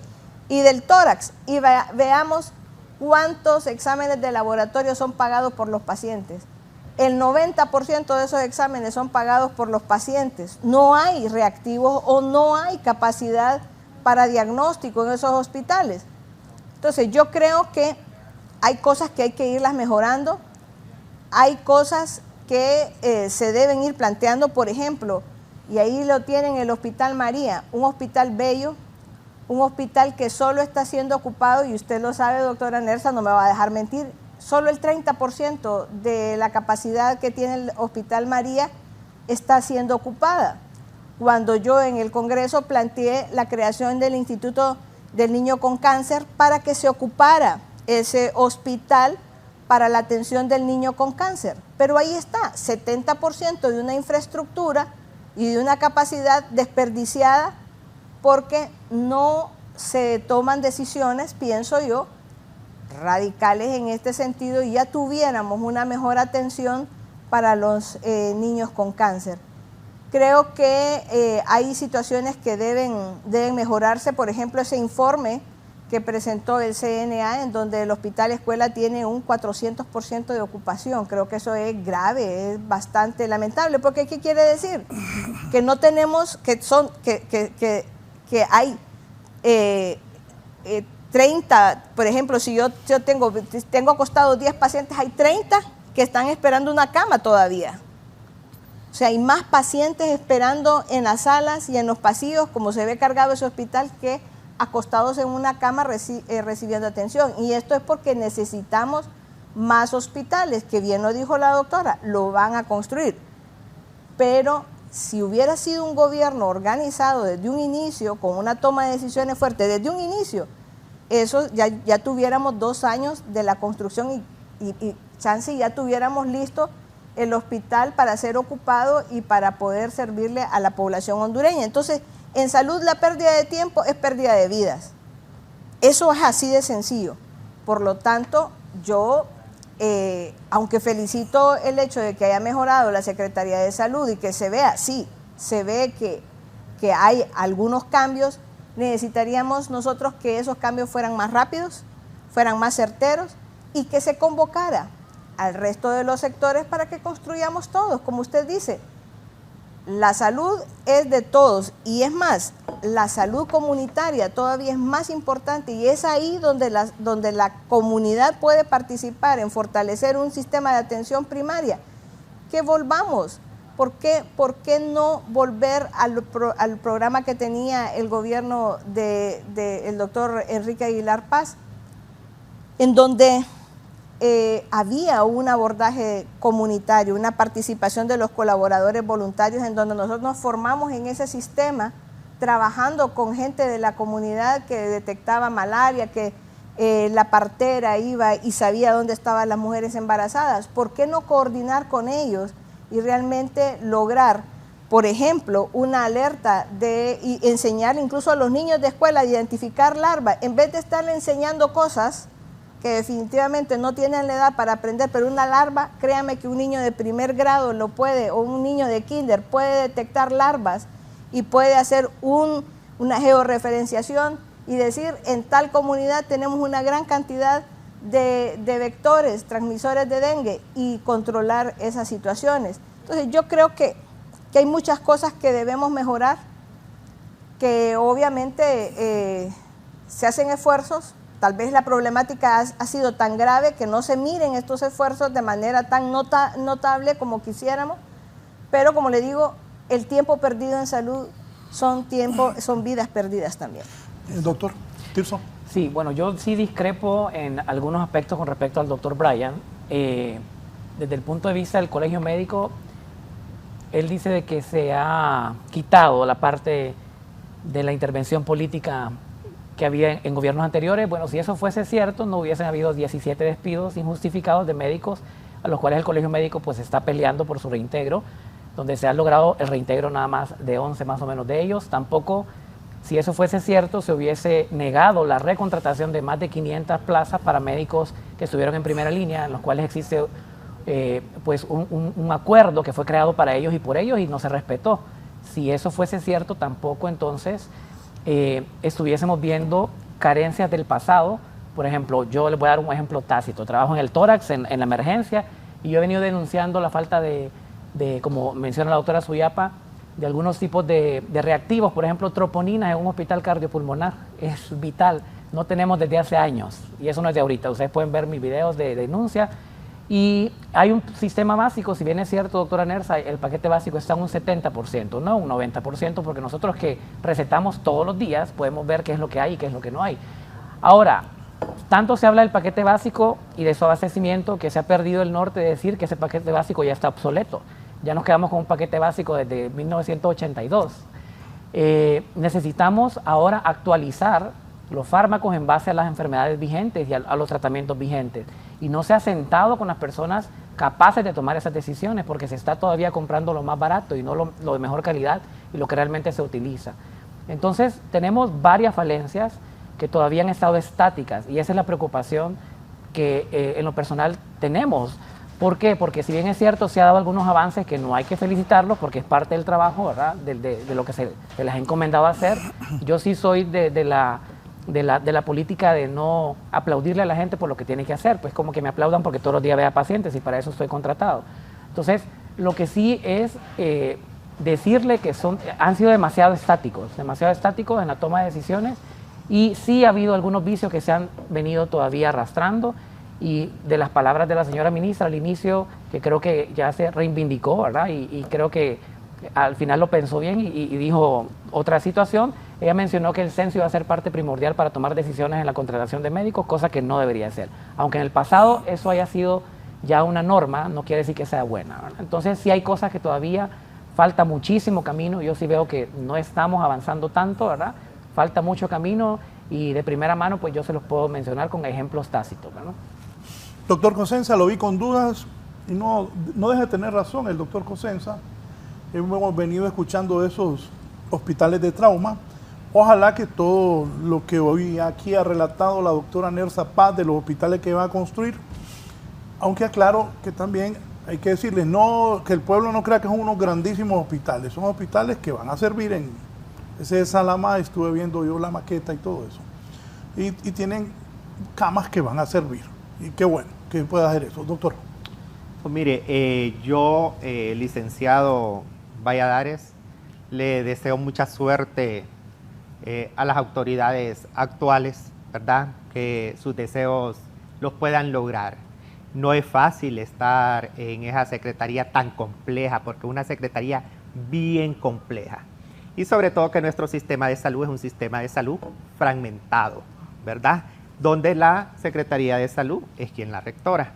y del tórax y veamos cuántos exámenes de laboratorio son pagados por los pacientes. El 90% de esos exámenes son pagados por los pacientes. No hay reactivos o no hay capacidad para diagnóstico en esos hospitales. Entonces, yo creo que hay cosas que hay que irlas mejorando, hay cosas que se deben ir planteando, por ejemplo, y ahí lo tienen el Hospital María, un hospital bello, un hospital que solo está siendo ocupado, y usted lo sabe, doctora Nersa, no me va a dejar mentir, solo el 30% de la capacidad que tiene el Hospital María está siendo ocupada. Cuando yo en el Congreso planteé la creación del Instituto del Niño con Cáncer para que se ocupara ese hospital para la atención del niño con cáncer. Pero ahí está, 70% de una infraestructura y de una capacidad desperdiciada porque no se toman decisiones, pienso yo, radicales en este sentido, y ya tuviéramos una mejor atención para los niños con cáncer. Creo que hay situaciones que deben mejorarse, por ejemplo, ese informe que presentó el CNA, en donde el hospital escuela tiene un 400% de ocupación. Creo que eso es grave, es bastante lamentable, porque ¿qué quiere decir? Que no tenemos, que hay 30, por ejemplo, si yo tengo acostados 10 pacientes, hay 30 que están esperando una cama todavía. O sea, hay más pacientes esperando en las salas y en los pasillos, como se ve cargado ese hospital, que acostados en una cama recibiendo atención. Y esto es porque necesitamos más hospitales, que bien lo dijo la doctora, lo van a construir. Pero si hubiera sido un gobierno organizado desde un inicio, con una toma de decisiones fuerte desde un inicio, eso ya tuviéramos 2 años de la construcción y chance ya tuviéramos listo el hospital para ser ocupado y para poder servirle a la población hondureña. Entonces, en salud la pérdida de tiempo es pérdida de vidas. Eso es así de sencillo. Por lo tanto, yo, aunque felicito el hecho de que haya mejorado la Secretaría de Salud y que se vea, sí, se ve que hay algunos cambios, necesitaríamos nosotros que esos cambios fueran más rápidos, fueran más certeros y que se convocara al resto de los sectores para que construyamos todos, como usted dice. La salud es de todos y es más, la salud comunitaria todavía es más importante y es ahí donde la comunidad puede participar en fortalecer un sistema de atención primaria. Que volvamos. ¿Por qué no volver al programa que tenía el gobierno del doctor Enrique Aguilar Paz, en donde había un abordaje comunitario, una participación de los colaboradores voluntarios, en donde nosotros nos formamos en ese sistema, trabajando con gente de la comunidad que detectaba malaria, que la partera iba y sabía dónde estaban las mujeres embarazadas? ¿Por qué no coordinar con ellos y realmente lograr, por ejemplo, una alerta y enseñar incluso a los niños de escuela a identificar larvas, en vez de estarle enseñando cosas que definitivamente no tienen la edad para aprender, pero una larva, créame que un niño de primer grado lo puede, o un niño de kinder puede detectar larvas y puede hacer una georreferenciación y decir, en tal comunidad tenemos una gran cantidad de vectores, transmisores de dengue, y controlar esas situaciones. Entonces yo creo que hay muchas cosas que debemos mejorar, que obviamente se hacen esfuerzos. Tal vez la problemática ha sido tan grave que no se miren estos esfuerzos de manera tan notable como quisiéramos, pero como le digo, el tiempo perdido en salud son vidas perdidas también. Doctor Tirso. Sí, bueno, yo sí discrepo en algunos aspectos con respecto al doctor Brian. Desde el punto de vista del colegio médico, él dice de que se ha quitado la parte de la intervención política que había en gobiernos anteriores. Bueno, si eso fuese cierto, no hubiesen habido 17 despidos injustificados de médicos, a los cuales el colegio médico pues está peleando por su reintegro, donde se ha logrado el reintegro nada más de 11 más o menos de ellos. Tampoco, si eso fuese cierto, se hubiese negado la recontratación de más de 500 plazas para médicos que estuvieron en primera línea, en los cuales existe pues un acuerdo que fue creado para ellos y por ellos y no se respetó. Si eso fuese cierto, tampoco entonces estuviésemos viendo carencias del pasado. Por ejemplo, yo les voy a dar un ejemplo tácito. Trabajo en el tórax, en la emergencia, y yo he venido denunciando la falta de como menciona la doctora Suyapa, de algunos tipos de reactivos. Por ejemplo, troponinas en un hospital cardiopulmonar es vital. No tenemos desde hace años, y eso no es de ahorita. Ustedes pueden ver mis videos de denuncia. Y hay un sistema básico, si bien es cierto, doctora Nerza, el paquete básico está en un 70%, no un 90%, porque nosotros que recetamos todos los días podemos ver qué es lo que hay y qué es lo que no hay. Ahora, tanto se habla del paquete básico y de su abastecimiento que se ha perdido el norte de decir que ese paquete básico ya está obsoleto. Ya nos quedamos con un paquete básico desde 1982. Necesitamos ahora actualizar los fármacos en base a las enfermedades vigentes y a los tratamientos vigentes. y no se ha sentado con las personas capaces de tomar esas decisiones, porque se está todavía comprando lo más barato y no lo de mejor calidad y lo que realmente se utiliza. Entonces tenemos varias falencias que todavía han estado estáticas, y esa es la preocupación que en lo personal tenemos. ¿Por qué? Porque si bien es cierto, se ha dado algunos avances que no hay que felicitarlos porque es parte del trabajo, ¿verdad? De lo que se les ha encomendado hacer. Yo sí soy de la política de no aplaudirle a la gente por lo que tiene que hacer, pues como que me aplaudan porque todos los días vea pacientes y para eso estoy contratado. Entonces, lo que sí es decirle que han sido demasiado estáticos en la toma de decisiones, y sí ha habido algunos vicios que se han venido todavía arrastrando. Y de las palabras de la señora ministra al inicio, que creo que ya se reivindicó, ¿verdad? Y creo que al final lo pensó bien y dijo otra situación. Ella mencionó que el censo iba a ser parte primordial para tomar decisiones en la contratación de médicos, cosa que no debería ser. Aunque en el pasado eso haya sido ya una norma, no quiere decir que sea buena, ¿verdad? Entonces sí hay cosas que todavía falta muchísimo camino. Yo sí veo que no estamos avanzando tanto, ¿verdad? Falta mucho camino, y de primera mano pues yo se los puedo mencionar con ejemplos tácitos, ¿verdad? Doctor Cosenza, lo vi con dudas y no deja de tener razón el doctor Cosenza. Hemos venido escuchando de esos hospitales de trauma. Ojalá que todo lo que hoy aquí ha relatado la doctora Nersa Paz de los hospitales que va a construir, aunque aclaro que también hay que decirles que el pueblo no crea que son unos grandísimos hospitales, son hospitales que van a servir en ese de Salamá, estuve viendo yo la maqueta y todo eso, y tienen camas que van a servir, y qué bueno que pueda hacer eso, doctor. Pues mire, yo, licenciado Valladares, le deseo mucha suerte a las autoridades actuales, ¿verdad? Que sus deseos los puedan lograr. No es fácil estar en esa secretaría tan compleja, porque es una secretaría bien compleja. Y sobre todo que nuestro sistema de salud es un sistema de salud fragmentado, ¿verdad? Donde la Secretaría de Salud es quien la rectora.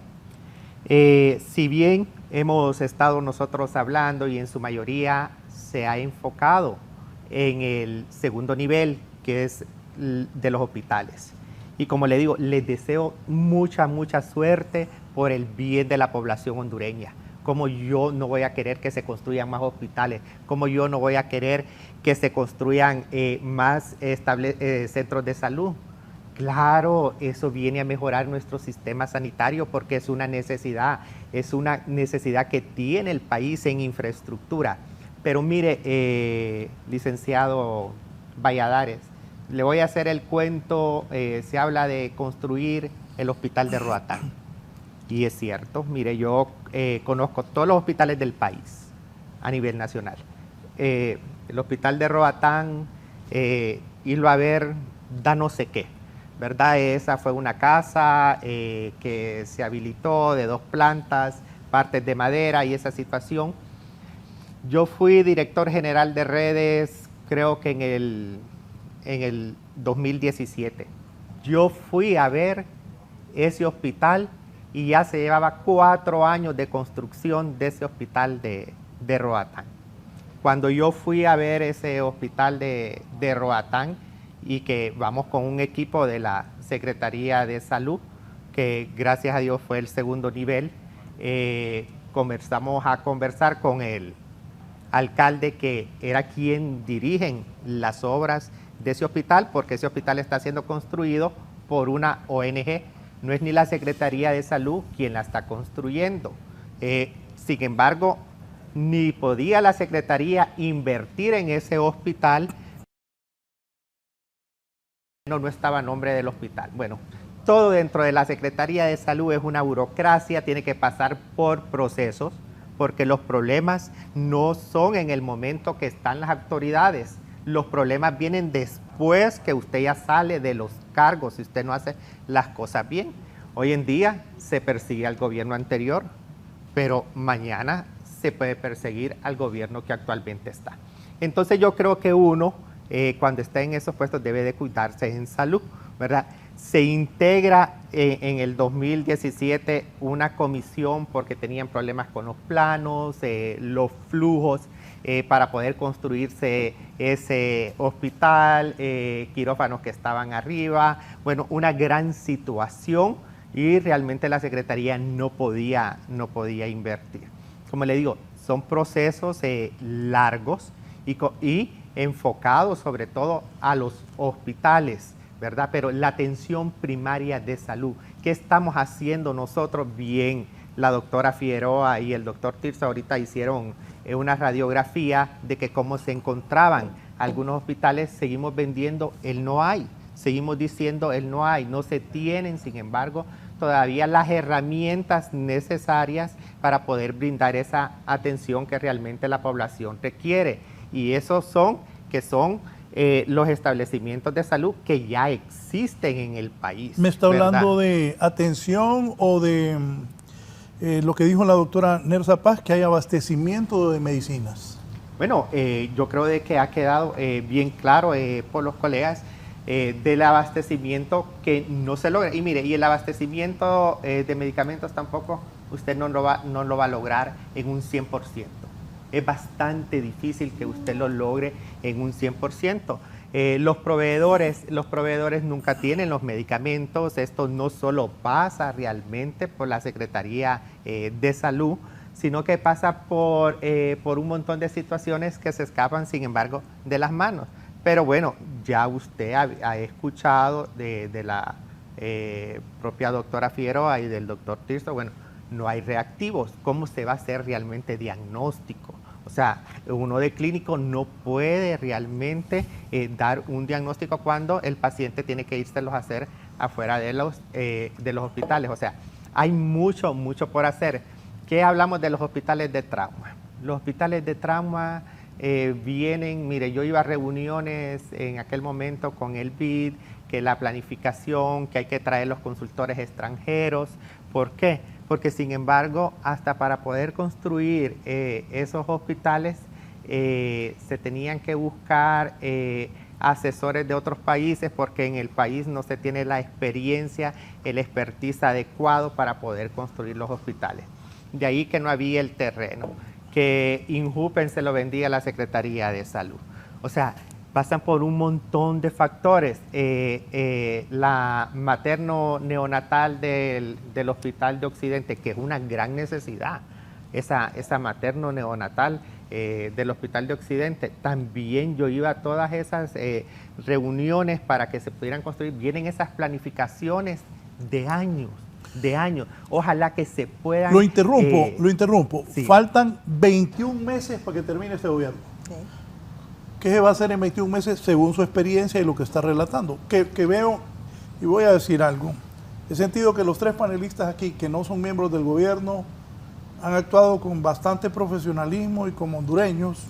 Si bien hemos estado nosotros hablando y en su mayoría se ha enfocado en el segundo nivel, que es de los hospitales. Y como le digo, les deseo mucha suerte por el bien de la población hondureña. Como yo no voy a querer que se construyan más hospitales, como yo no voy a querer que se construyan más centros de salud. Claro, eso viene a mejorar nuestro sistema sanitario porque es una necesidad que tiene el país en infraestructura. Pero mire, licenciado Valladares, le voy a hacer el cuento. Se habla de construir el hospital de Roatán. Y es cierto, mire, yo conozco todos los hospitales del país a nivel nacional. El hospital de Roatán, irlo a ver, da no sé qué, ¿verdad? Esa fue una casa que se habilitó de 2 plantas, partes de madera y esa situación. Yo fui director general de redes, creo que en el 2017. Yo fui a ver ese hospital y ya se llevaba 4 años de construcción de ese hospital de Roatán. Cuando yo fui a ver ese hospital de Roatán, y que vamos con un equipo de la Secretaría de Salud, que gracias a Dios fue el segundo nivel, comenzamos a conversar con el alcalde, que era quien dirigen las obras de ese hospital, porque ese hospital está siendo construido por una ONG, no es ni la Secretaría de Salud quien la está construyendo. Sin embargo, ni podía la Secretaría invertir en ese hospital, no estaba a nombre del hospital. Bueno, todo dentro de la Secretaría de Salud es una burocracia, tiene que pasar por procesos, porque los problemas no son en el momento que están las autoridades. Los problemas vienen después que usted ya sale de los cargos, si usted no hace las cosas bien. Hoy en día se persigue al gobierno anterior, pero mañana se puede perseguir al gobierno que actualmente está. Entonces yo creo que uno, cuando está en esos puestos, debe de cuidarse en salud, ¿verdad? Se integra en el 2017 una comisión porque tenían problemas con los planos, los flujos, para poder construirse ese hospital, quirófanos que estaban arriba, bueno, una gran situación y realmente la Secretaría no podía invertir. Como le digo, son procesos largos y enfocados sobre todo a los hospitales, ¿verdad? Pero la atención primaria de salud, ¿qué estamos haciendo nosotros? Bien, la doctora Figueroa y el doctor Tirso ahorita hicieron una radiografía de que cómo se encontraban algunos hospitales. Seguimos vendiendo el no hay, seguimos diciendo el no hay, no se tienen, sin embargo, todavía las herramientas necesarias para poder brindar esa atención que realmente la población requiere. Y esos son los establecimientos de salud que ya existen en el país. ¿Me está hablando de atención o de lo que dijo la doctora Nersa Paz, que hay abastecimiento de medicinas? Bueno, yo creo de que ha quedado bien claro por los colegas del abastecimiento que no se logra. Y mire, y el abastecimiento de medicamentos tampoco usted no lo va a lograr en un 100%. Es bastante difícil que usted lo logre en un 100%. Los proveedores nunca tienen los medicamentos. Esto no solo pasa realmente por la Secretaría de Salud, sino que pasa por un montón de situaciones que se escapan, sin embargo, de las manos. Pero bueno, ya usted ha escuchado de la propia doctora Figueroa y del doctor Tirso, bueno, no hay reactivos. ¿Cómo se va a hacer realmente diagnóstico? O sea, uno de clínico no puede realmente dar un diagnóstico cuando el paciente tiene que írselos a hacer afuera de los hospitales. O sea, hay mucho por hacer. ¿Qué hablamos de los hospitales de trauma? Los hospitales de trauma vienen, mire, yo iba a reuniones en aquel momento con el BID, que la planificación, que hay que traer los consultores extranjeros. ¿Por qué? Porque sin embargo, hasta para poder construir esos hospitales, se tenían que buscar asesores de otros países, porque en el país no se tiene la experiencia, el expertise adecuado para poder construir los hospitales. De ahí que no había el terreno, que Injupen se lo vendía a la Secretaría de Salud. O sea, pasan por un montón de factores. La materno-neonatal del Hospital de Occidente, que es una gran necesidad, esa materno-neonatal del Hospital de Occidente, también yo iba a todas esas reuniones para que se pudieran construir. Vienen esas planificaciones de años. Ojalá que se puedan... Lo interrumpo. Sí. Faltan 21 meses para que termine este gobierno. Sí. ¿Qué se va a hacer en 21 meses según su experiencia y lo que está relatando? Que veo, y voy a decir algo, he sentido que los tres panelistas aquí, que no son miembros del gobierno, han actuado con bastante profesionalismo y como hondureños,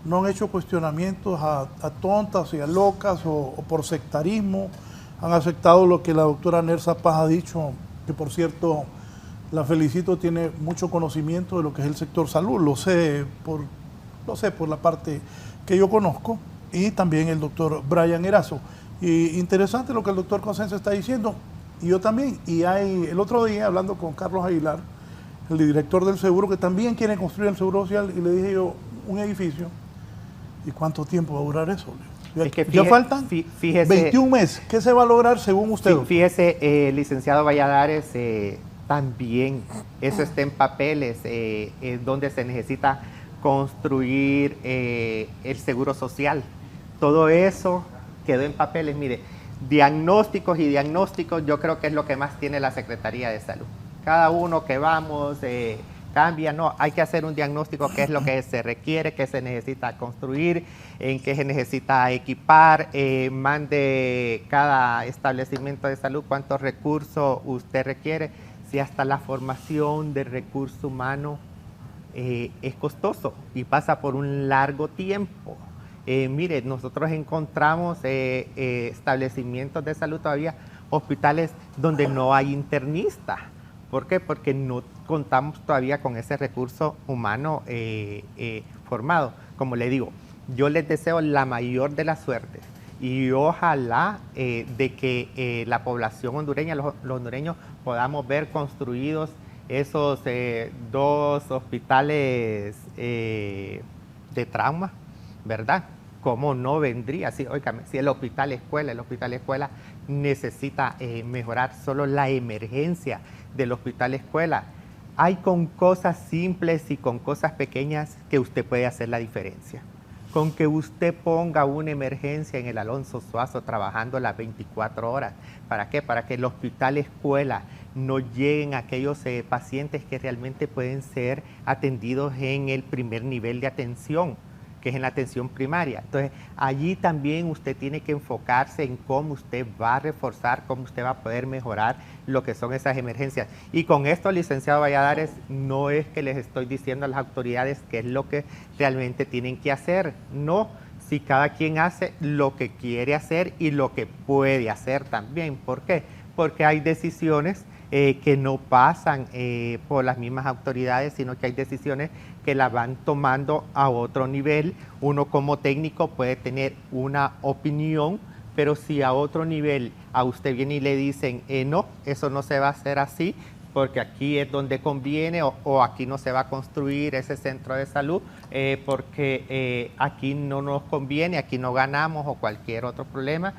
no han hecho cuestionamientos a tontas y a locas o por sectarismo, han aceptado lo que la doctora Nersa Paz ha dicho, que por cierto la felicito, tiene mucho conocimiento de lo que es el sector salud, lo sé por la parte que yo conozco, y también el doctor Brian Erazo. Y interesante lo que el doctor Cosenso está diciendo, y yo también. Y hay el otro día, hablando con Carlos Aguilar, el director del seguro, que también quiere construir el seguro social, y le dije yo, un edificio, ¿y cuánto tiempo va a durar eso? Es que ya faltan fíjese, 21 meses. ¿Qué se va a lograr según usted? Fíjese, licenciado Valladares, también eso está en papeles, donde se necesita construir el seguro social. Todo eso quedó en papeles. Mire, diagnósticos, yo creo que es lo que más tiene la Secretaría de Salud. Cada uno que vamos cambia, no, hay que hacer un diagnóstico, qué es lo que se requiere, qué se necesita construir, en qué se necesita equipar, mande cada establecimiento de salud cuántos recursos usted requiere, si hasta la formación del recurso humano es costoso y pasa por un largo tiempo. Mire, nosotros encontramos establecimientos de salud todavía, hospitales donde no hay internista. ¿Por qué? Porque no contamos todavía con ese recurso humano formado. Como le digo, yo les deseo la mayor de las suertes y ojalá de que la población hondureña, los hondureños, podamos ver construidos esos 2 hospitales de trauma, ¿verdad? ¿cómo no vendría? Sí, óigame, si el hospital escuela necesita mejorar solo la emergencia del hospital escuela. Hay con cosas simples y con cosas pequeñas que usted puede hacer la diferencia. Con que usted ponga una emergencia en el Alonso Suazo trabajando las 24 horas. ¿Para qué? Para que el hospital escuela no lleguen aquellos pacientes que realmente pueden ser atendidos en el primer nivel de atención, que es en la atención primaria. Entonces, allí también usted tiene que enfocarse en cómo usted va a reforzar, cómo usted va a poder mejorar lo que son esas emergencias. Y con esto, licenciado Valladares, no es que les estoy diciendo a las autoridades qué es lo que realmente tienen que hacer. No, si cada quien hace lo que quiere hacer y lo que puede hacer también. ¿Por qué? Porque hay decisiones que no pasan por las mismas autoridades, sino que hay decisiones que las van tomando a otro nivel. Uno como técnico puede tener una opinión, pero si a otro nivel a usted viene y le dicen, no, eso no se va a hacer así, porque aquí es donde conviene, o aquí no se va a construir ese centro de salud, porque aquí no nos conviene, aquí no ganamos, o cualquier otro problema,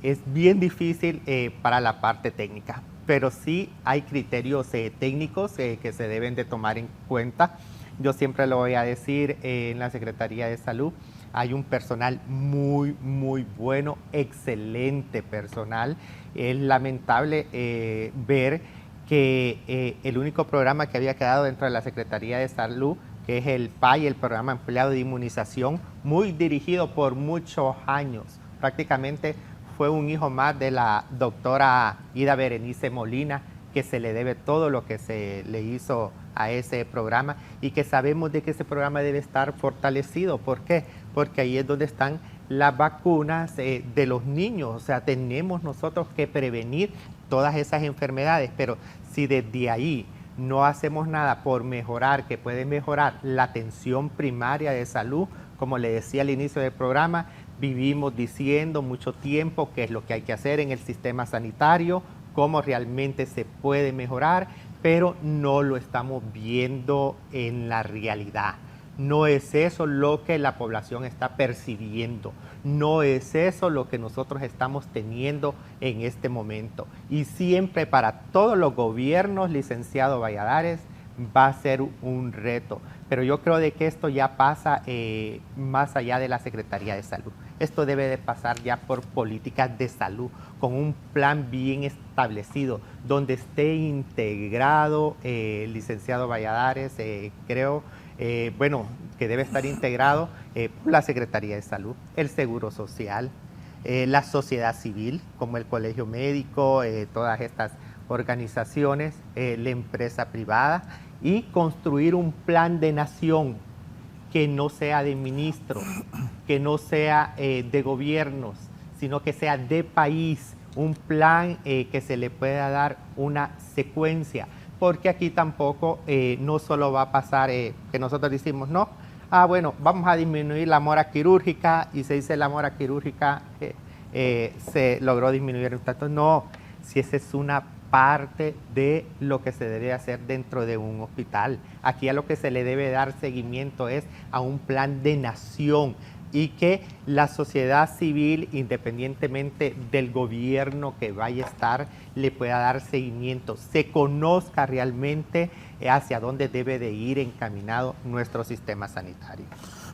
es bien difícil para la parte técnica. Pero sí hay criterios técnicos que se deben de tomar en cuenta. Yo siempre lo voy a decir, en la Secretaría de Salud hay un personal muy, muy bueno, excelente personal. Es lamentable ver que el único programa que había quedado dentro de la Secretaría de Salud, que es el PAI, el Programa Ampliado de Inmunización, muy dirigido por muchos años, prácticamente fue un hijo más de la doctora Ida Berenice Molina, que se le debe todo lo que se le hizo a ese programa y que sabemos de que ese programa debe estar fortalecido. ¿Por qué? Porque ahí es donde están las vacunas de los niños. O sea, tenemos nosotros que prevenir todas esas enfermedades, pero si desde ahí no hacemos nada por mejorar, que puede mejorar la atención primaria de salud, como le decía al inicio del programa, vivimos diciendo mucho tiempo qué es lo que hay que hacer en el sistema sanitario, cómo realmente se puede mejorar, pero no lo estamos viendo en la realidad. No es eso lo que la población está percibiendo, no es eso lo que nosotros estamos teniendo en este momento. Y siempre para todos los gobiernos, licenciado Valladares, va a ser un reto. Pero yo creo de que esto ya pasa más allá de la Secretaría de Salud. Esto debe de pasar ya por políticas de salud, con un plan bien establecido, donde esté integrado, licenciado Valladares, creo, bueno, que debe estar integrado por la Secretaría de Salud, el Seguro Social, la sociedad civil, como el Colegio Médico, todas estas organizaciones, la empresa privada, y construir un plan de nación que no sea de ministros, que no sea de gobiernos, sino que sea de país, un plan que se le pueda dar una secuencia, porque aquí tampoco no solo va a pasar que nosotros decimos, no, bueno, vamos a disminuir la mora quirúrgica, y se dice la mora quirúrgica se logró disminuir un tanto. No, si esa es una parte de lo que se debe hacer dentro de un hospital. Aquí a lo que se le debe dar seguimiento es a un plan de nación, y que la sociedad civil, independientemente del gobierno que vaya a estar, le pueda dar seguimiento, se conozca realmente hacia dónde debe de ir encaminado nuestro sistema sanitario.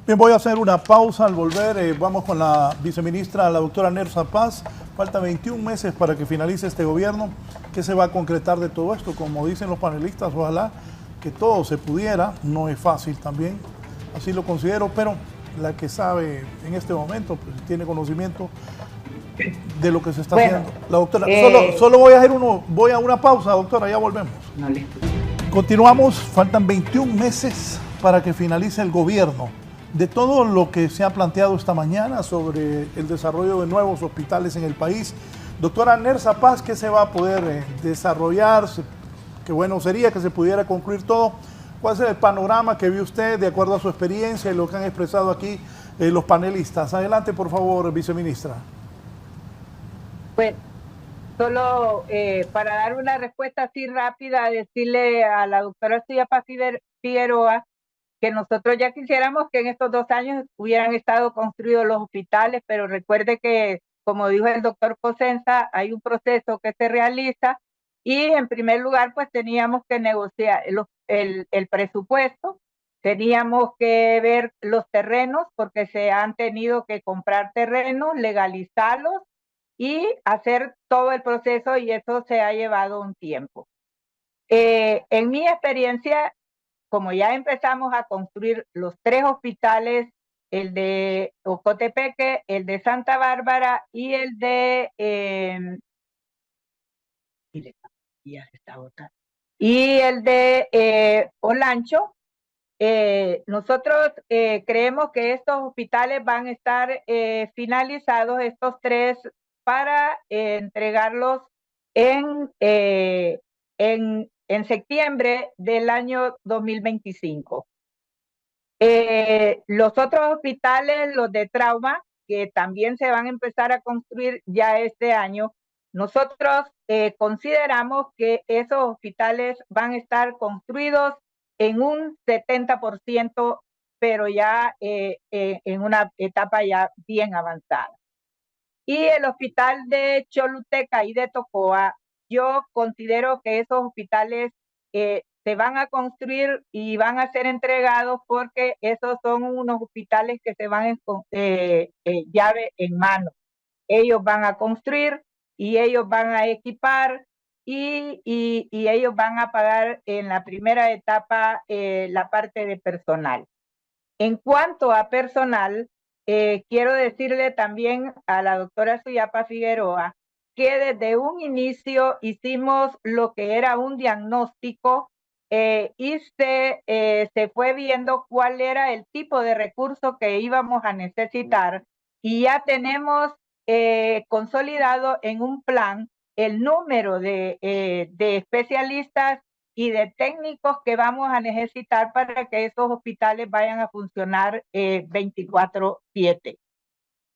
Bien, voy a hacer una pausa. Al volver vamos con la viceministra, la doctora Nersa Paz. Falta 21 meses para que finalice este gobierno. ¿Qué se va a concretar de todo esto? Como dicen los panelistas, ojalá que todo se pudiera. No es fácil también, así lo considero, pero la que sabe en este momento, pues tiene conocimiento de lo que se está haciendo. La doctora, solo voy a una pausa, doctora, ya volvemos. No, listo. Continuamos, faltan 21 meses para que finalice el gobierno. De todo lo que se ha planteado esta mañana sobre el desarrollo de nuevos hospitales en el país, doctora Nersa Paz, ¿qué se va a poder desarrollar? Qué bueno sería que se pudiera concluir todo. ¿Cuál es el panorama que vio usted de acuerdo a su experiencia y lo que han expresado aquí los panelistas? Adelante, por favor, viceministra. Bueno, solo para dar una respuesta así rápida, decirle a la doctora Estudia Paz Figueroa que nosotros ya quisiéramos que en estos 2 años hubieran estado construidos los hospitales, pero recuerde que, como dijo el doctor Cosenza, hay un proceso que se realiza y en primer lugar pues teníamos que negociar el presupuesto, teníamos que ver los terrenos porque se han tenido que comprar terrenos, legalizarlos y hacer todo el proceso y eso se ha llevado un tiempo. En mi experiencia, como ya empezamos a construir los 3 hospitales, el de Ocotepeque, el de Santa Bárbara y el de Olancho, nosotros creemos que estos hospitales van a estar finalizados, estos 3, para entregarlos en septiembre del año 2025. Los otros hospitales, los de trauma, que también se van a empezar a construir ya este año, nosotros consideramos que esos hospitales van a estar construidos en un 70%, pero ya en una etapa ya bien avanzada. Y el hospital de Choluteca y de Tocoa, yo considero que esos hospitales se van a construir y van a ser entregados porque esos son unos hospitales que se van llave en mano. Ellos van a construir y ellos van a equipar y ellos van a pagar en la primera etapa la parte de personal. En cuanto a personal, quiero decirle también a la doctora Suyapa Figueroa que desde un inicio hicimos lo que era un diagnóstico y se fue viendo cuál era el tipo de recurso que íbamos a necesitar y ya tenemos consolidado en un plan el número de especialistas y de técnicos que vamos a necesitar para que esos hospitales vayan a funcionar 24/7.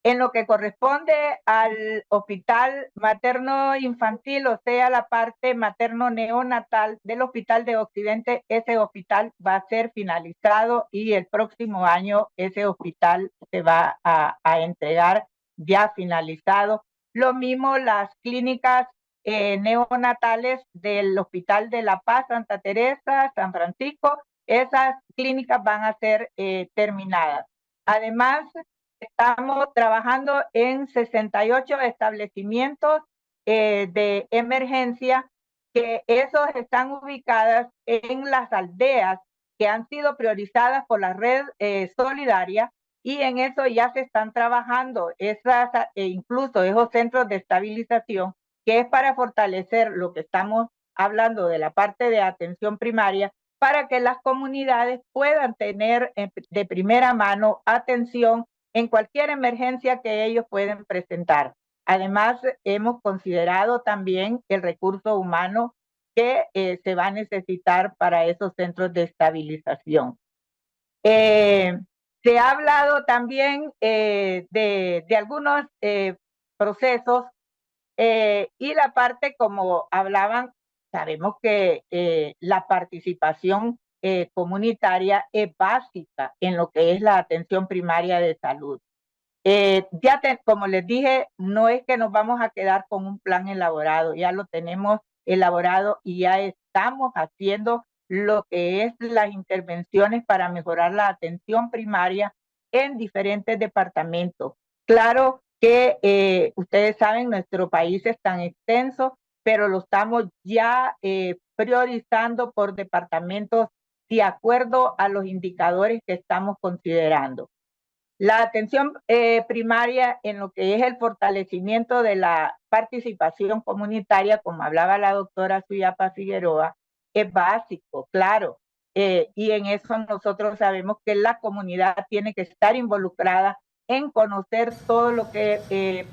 En lo que corresponde al hospital materno-infantil, o sea, la parte materno-neonatal del Hospital de Occidente, ese hospital va a ser finalizado y el próximo año ese hospital se va a entregar ya finalizado. Lo mismo las clínicas neonatales del Hospital de La Paz, Santa Teresa, San Francisco, esas clínicas van a ser terminadas. Además, estamos trabajando en 68 establecimientos de emergencia, que esos están ubicadas en las aldeas que han sido priorizadas por la red solidaria, y en eso ya se están trabajando incluso esos centros de estabilización, que es para fortalecer lo que estamos hablando de la parte de atención primaria, para que las comunidades puedan tener de primera mano atención en cualquier emergencia que ellos pueden presentar. Además, hemos considerado también el recurso humano que se va a necesitar para esos centros de estabilización. Se ha hablado también de algunos procesos y la parte, como hablaban, sabemos que la participación comunitaria es básica en lo que es la atención primaria de salud. Como les dije, no es que nos vamos a quedar con un plan elaborado, ya lo tenemos elaborado y ya estamos haciendo lo que es las intervenciones para mejorar la atención primaria en diferentes departamentos. Claro que ustedes saben, nuestro país es tan extenso, pero lo estamos ya priorizando por departamentos de acuerdo a los indicadores que estamos considerando. La atención primaria en lo que es el fortalecimiento de la participación comunitaria, como hablaba la doctora Suyapa Figueroa, es básico, claro. Y en eso nosotros sabemos que la comunidad tiene que estar involucrada en conocer todo lo que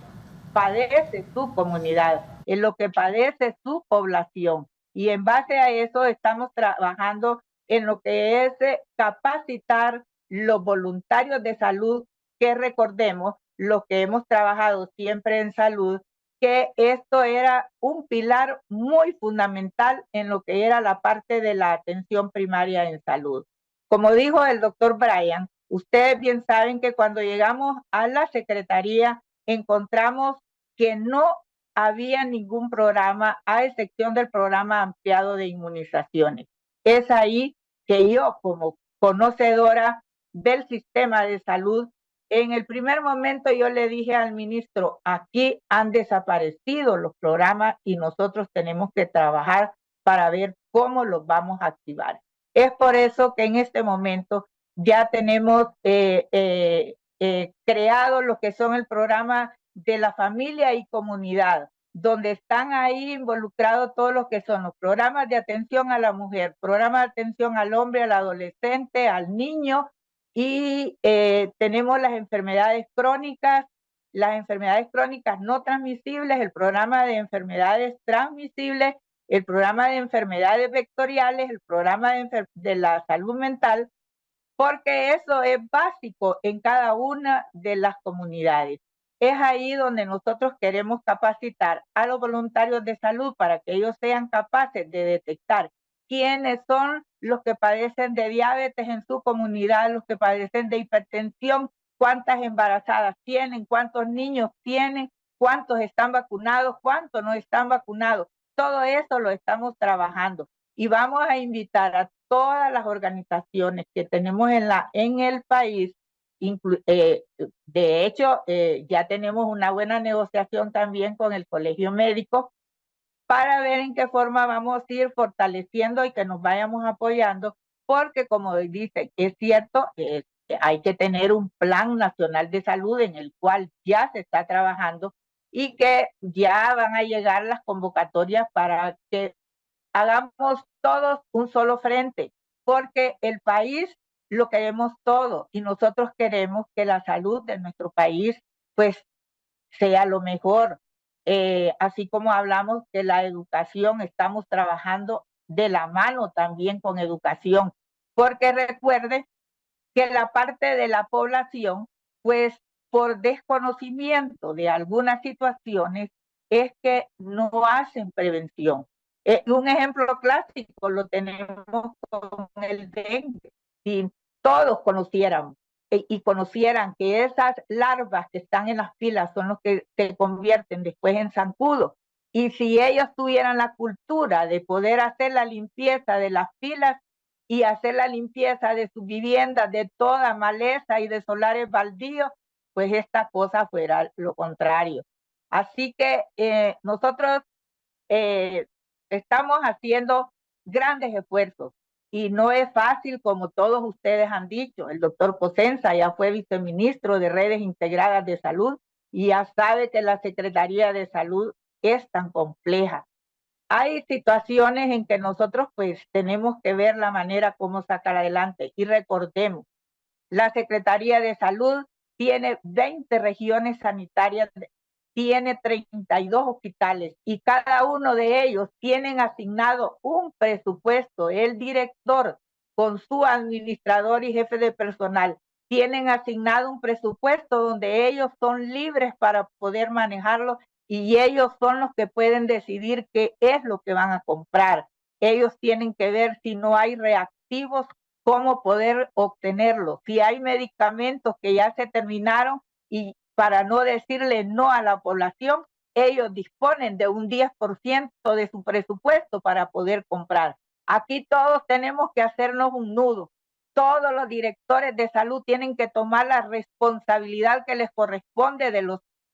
padece su comunidad, en lo que padece su población. Y en base a eso estamos trabajando en lo que es capacitar los voluntarios de salud, que recordemos, los que hemos trabajado siempre en salud, que esto era un pilar muy fundamental en lo que era la parte de la atención primaria en salud. como dijo el doctor Brian, ustedes bien saben que cuando llegamos a la Secretaría encontramos que no había ningún programa, a excepción del programa ampliado de inmunizaciones. Es ahí que yo, como conocedora del sistema de salud, en el primer momento yo le dije al ministro, aquí han desaparecido los programas y nosotros tenemos que trabajar para ver cómo los vamos a activar. Es por eso que en este momento ya tenemos creado lo que son el programa de la familia y comunidad, donde están ahí involucrados todos los que son los programas de atención a la mujer, programas de atención al hombre, al adolescente, al niño, y tenemos las enfermedades crónicas no transmisibles, el programa de enfermedades transmisibles, el programa de enfermedades vectoriales, el programa de la salud mental, porque eso es básico en cada una de las comunidades. Es ahí donde nosotros queremos capacitar a los voluntarios de salud para que ellos sean capaces de detectar quiénes son los que padecen de diabetes en su comunidad, los que padecen de hipertensión, cuántas embarazadas tienen, cuántos niños tienen, cuántos están vacunados, cuántos no están vacunados. Todo eso lo estamos trabajando y vamos a invitar a todas las organizaciones que tenemos en el país. De hecho, ya tenemos una buena negociación también con el Colegio Médico para ver en qué forma vamos a ir fortaleciendo y que nos vayamos apoyando, porque como dice, es cierto, hay que tener un plan nacional de salud en el cual ya se está trabajando y que ya van a llegar las convocatorias para que hagamos todos un solo frente, porque el país lo queremos todo y nosotros queremos que la salud de nuestro país pues sea lo mejor. Así como hablamos de la educación, estamos trabajando de la mano también con educación, porque recuerde que la parte de la población, pues por desconocimiento de algunas situaciones, es que no hacen prevención. Un ejemplo clásico lo tenemos con el dengue. Si todos conociéramos y conocieran que esas larvas que están en las filas son los que se convierten después en zancudos, y si ellos tuvieran la cultura de poder hacer la limpieza de las filas y hacer la limpieza de sus viviendas, de toda maleza y de solares baldíos, pues esta cosa fuera lo contrario. Así que nosotros estamos haciendo grandes esfuerzos y no es fácil, como todos ustedes han dicho. El doctor Cosenza ya fue viceministro de Redes Integradas de Salud y ya sabe que la Secretaría de Salud es tan compleja. Hay situaciones en que nosotros pues tenemos que ver la manera como sacar adelante. Y recordemos, la Secretaría de Salud tiene 20 regiones sanitarias, tiene 32 hospitales y cada uno de ellos tienen asignado un presupuesto. El director con su administrador y jefe de personal tienen asignado un presupuesto donde ellos son libres para poder manejarlo y ellos son los que pueden decidir qué es lo que van a comprar. Ellos tienen que ver si no hay reactivos, cómo poder obtenerlos. Si hay medicamentos que ya se terminaron y para no decirle no a la población, ellos disponen de un 10% de su presupuesto para poder comprar. Aquí todos tenemos que hacernos un nudo. Todos los directores de salud tienen que tomar la responsabilidad que les corresponde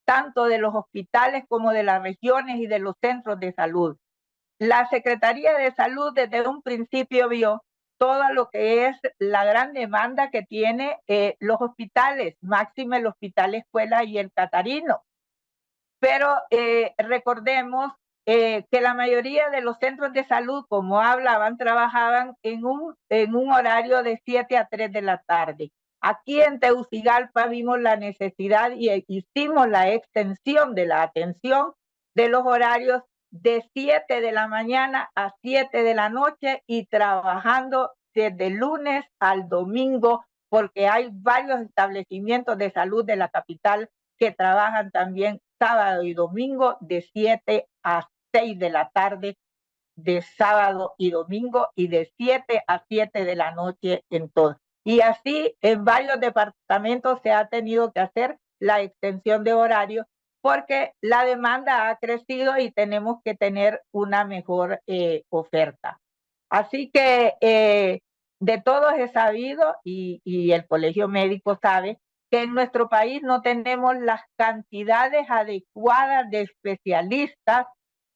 tanto de los hospitales como de las regiones y de los centros de salud. La Secretaría de Salud desde un principio vio todo lo que es la gran demanda que tiene los hospitales, máxime el Hospital Escuela y el Catarino. Pero recordemos que la mayoría de los centros de salud, como hablaban, trabajaban en un horario de 7 a 3 de la tarde. Aquí en Tegucigalpa vimos la necesidad y hicimos la extensión de la atención de los horarios de 7 de la mañana a 7 de la noche y trabajando desde lunes al domingo, porque hay varios establecimientos de salud de la capital que trabajan también sábado y domingo de 7 a 6 de la tarde, de sábado y domingo y de 7 a 7 de la noche en todo. Y así en varios departamentos se ha tenido que hacer la extensión de horario porque la demanda ha crecido y tenemos que tener una mejor oferta. Así que de todos he sabido y el Colegio Médico sabe que en nuestro país no tenemos las cantidades adecuadas de especialistas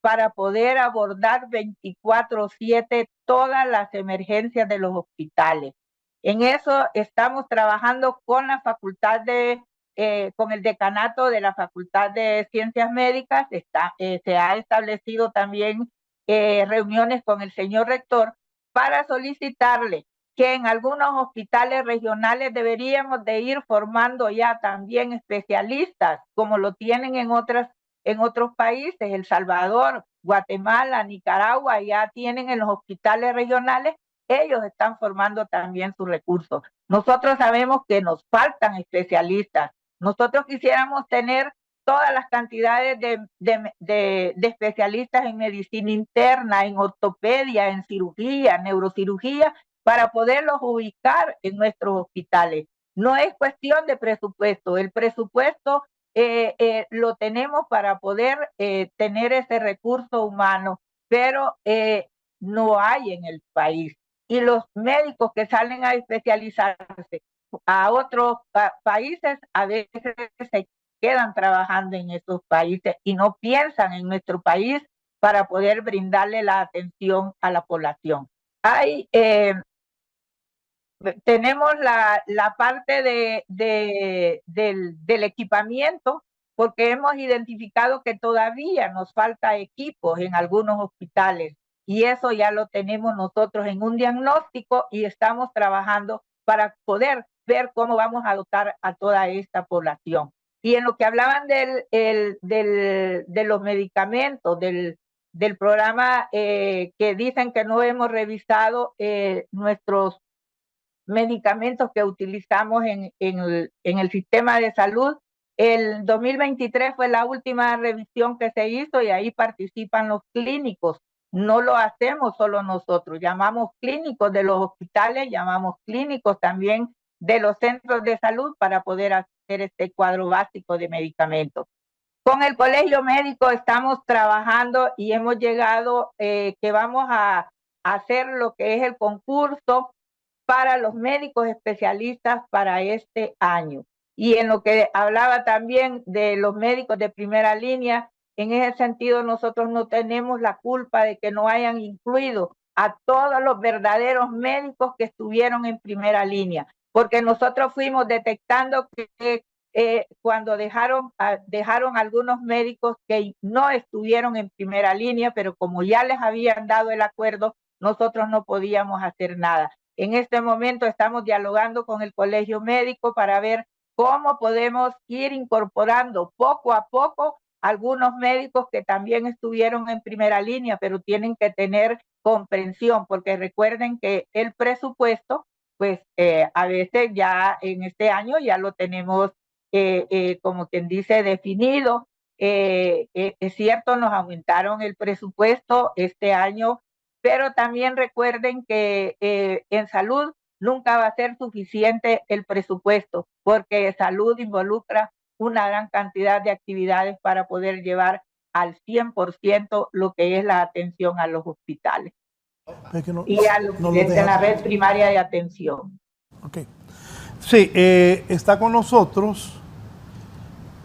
para poder abordar 24/7 todas las emergencias de los hospitales. En eso estamos trabajando con la facultad con el decanato de la Facultad de Ciencias Médicas. Se ha establecido también reuniones con el señor rector para solicitarle que en algunos hospitales regionales deberíamos de ir formando ya también especialistas, como lo tienen en otros países, El Salvador, Guatemala, Nicaragua, ya tienen en los hospitales regionales, ellos están formando también sus recursos. Nosotros sabemos que nos faltan especialistas. Nosotros quisiéramos tener todas las cantidades de especialistas en medicina interna, en ortopedia, en cirugía, neurocirugía, para poderlos ubicar en nuestros hospitales. No es cuestión de presupuesto. El presupuesto lo tenemos para poder tener ese recurso humano, pero no hay en el país. Y los médicos que salen a especializarse a otros países a veces se quedan trabajando en esos países y no piensan en nuestro país para poder brindarle la atención a la población. Tenemos la parte del equipamiento, porque hemos identificado que todavía nos falta equipos en algunos hospitales y eso ya lo tenemos nosotros en un diagnóstico y estamos trabajando para poder ver cómo vamos a dotar a toda esta población. Y en lo que hablaban de los medicamentos, del programa que dicen que no hemos revisado nuestros medicamentos que utilizamos en el sistema de salud. El 2023 fue la última revisión que se hizo y ahí participan los clínicos. No lo hacemos solo nosotros, llamamos clínicos de los hospitales, llamamos clínicos también de los centros de salud para poder hacer este cuadro básico de medicamentos. Con el Colegio Médico estamos trabajando y hemos llegado que vamos a hacer lo que es el concurso para los médicos especialistas para este año. Y en lo que hablaba también de los médicos de primera línea, en ese sentido nosotros no tenemos la culpa de que no hayan incluido a todos los verdaderos médicos que estuvieron en primera línea, porque nosotros fuimos detectando que cuando dejaron algunos médicos que no estuvieron en primera línea, pero como ya les habían dado el acuerdo, nosotros no podíamos hacer nada. En este momento estamos dialogando con el Colegio Médico para ver cómo podemos ir incorporando poco a poco algunos médicos que también estuvieron en primera línea, pero tienen que tener comprensión, porque recuerden que el presupuesto, pues a veces ya en este año ya lo tenemos, como quien dice, definido. Es cierto, nos aumentaron el presupuesto este año, pero también recuerden que en salud nunca va a ser suficiente el presupuesto, porque salud involucra una gran cantidad de actividades para poder llevar al 100% lo que es la atención a los hospitales y a la red primaria de atención. Okay. Sí, está con nosotros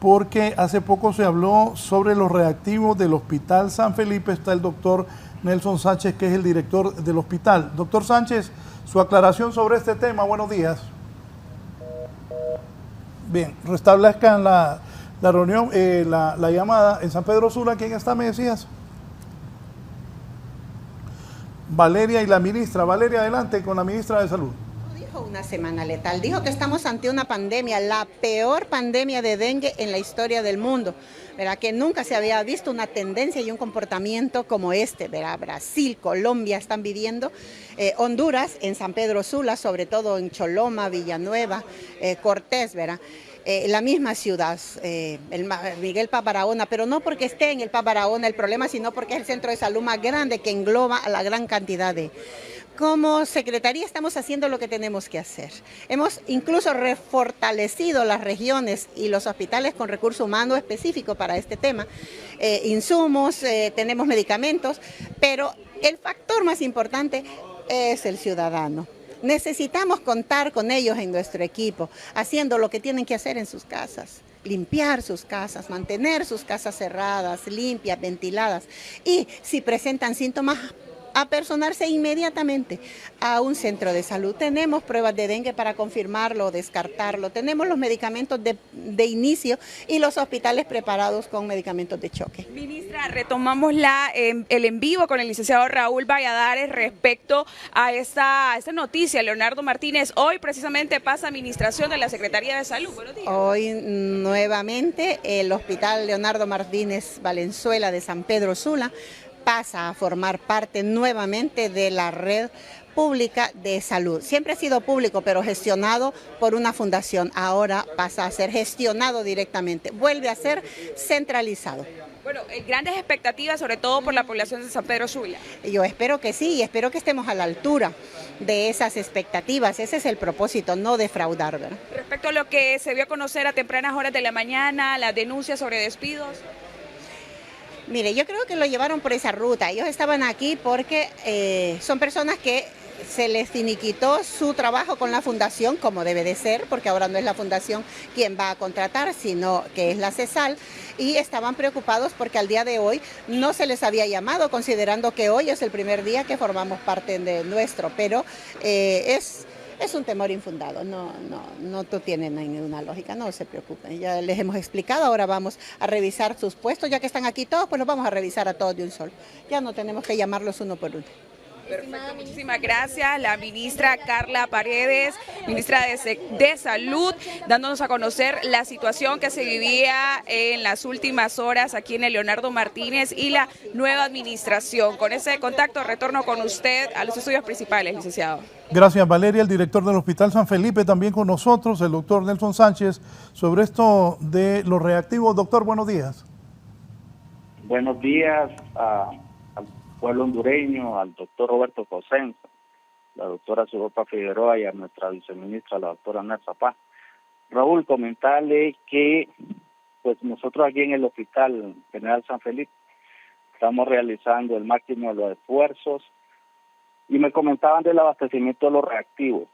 porque hace poco se habló sobre los reactivos del Hospital San Felipe. Está el doctor Nelson Sánchez, que es el director del hospital. Doctor Sánchez, su aclaración sobre este tema. Buenos días. Bien, restablezcan la reunión, la llamada en San Pedro Sula. ¿Quién está, me decías? Valeria y la ministra. Valeria, adelante con la ministra de Salud. Dijo una semana letal, dijo que estamos ante una pandemia, la peor pandemia de dengue en la historia del mundo, ¿verdad? Que nunca se había visto una tendencia y un comportamiento como este, ¿verdad? Brasil, Colombia están viviendo, Honduras, en San Pedro Sula, sobre todo en Choloma, Villanueva, Cortés, ¿verdad? la misma ciudad, Miguel Paz Barahona, pero no porque esté en el Paz Barahona el problema, sino porque es el centro de salud más grande que engloba a la gran cantidad de... Como Secretaría estamos haciendo lo que tenemos que hacer. Hemos incluso refortalecido las regiones y los hospitales con recursos humanos específicos para este tema, insumos, tenemos medicamentos, pero el factor más importante es el ciudadano. Necesitamos contar con ellos en nuestro equipo, haciendo lo que tienen que hacer en sus casas. Limpiar sus casas, mantener sus casas cerradas, limpias, ventiladas. Y si presentan síntomas, apersonarse inmediatamente a un centro de salud. Tenemos pruebas de dengue para confirmarlo o descartarlo. Tenemos los medicamentos de inicio y los hospitales preparados con medicamentos de choque. Ministra, retomamos el en vivo con el licenciado Raúl Valladares respecto a esta noticia. Leonardo Martínez, hoy precisamente pasa a administración de la Secretaría de Salud. Buenos días. Hoy nuevamente el Hospital Leonardo Martínez Valenzuela de San Pedro Sula pasa a formar parte nuevamente de la red pública de salud. Siempre ha sido público, pero gestionado por una fundación. Ahora pasa a ser gestionado directamente. Vuelve a ser centralizado. Bueno, grandes expectativas, sobre todo por la población de San Pedro Sula. Yo espero que sí, y espero que estemos a la altura de esas expectativas. Ese es el propósito, no defraudar, ¿verdad? Respecto a lo que se dio a conocer a tempranas horas de la mañana, las denuncias sobre despidos. Mire, yo creo que lo llevaron por esa ruta. Ellos estaban aquí porque son personas que se les finiquitó su trabajo con la fundación, como debe de ser, porque ahora no es la fundación quien va a contratar, sino que es la CESAL, y estaban preocupados porque al día de hoy no se les había llamado, considerando que hoy es el primer día que formamos parte de nuestro, pero es un temor infundado, no tiene ninguna lógica, no se preocupen. Ya les hemos explicado, ahora vamos a revisar sus puestos, ya que están aquí todos, pues los vamos a revisar a todos de un solo. Ya no tenemos que llamarlos uno por uno. Perfecto, muchísimas gracias. La ministra Carla Paredes, ministra de Salud, dándonos a conocer la situación que se vivía en las últimas horas aquí en el Leonardo Martínez y la nueva administración. Con ese contacto retorno con usted a los estudios principales, licenciado. Gracias, Valeria. El director del Hospital San Felipe también con nosotros, el doctor Nelson Sánchez, sobre esto de los reactivos. Doctor, buenos días. Buenos días al pueblo hondureño, al doctor Roberto Cosenza, la doctora Suropa Figueroa y a nuestra viceministra, la doctora Nerza Paz. Raúl, comentarle que pues nosotros aquí en el Hospital General San Felipe estamos realizando el máximo de los esfuerzos y me comentaban del abastecimiento de los reactivos.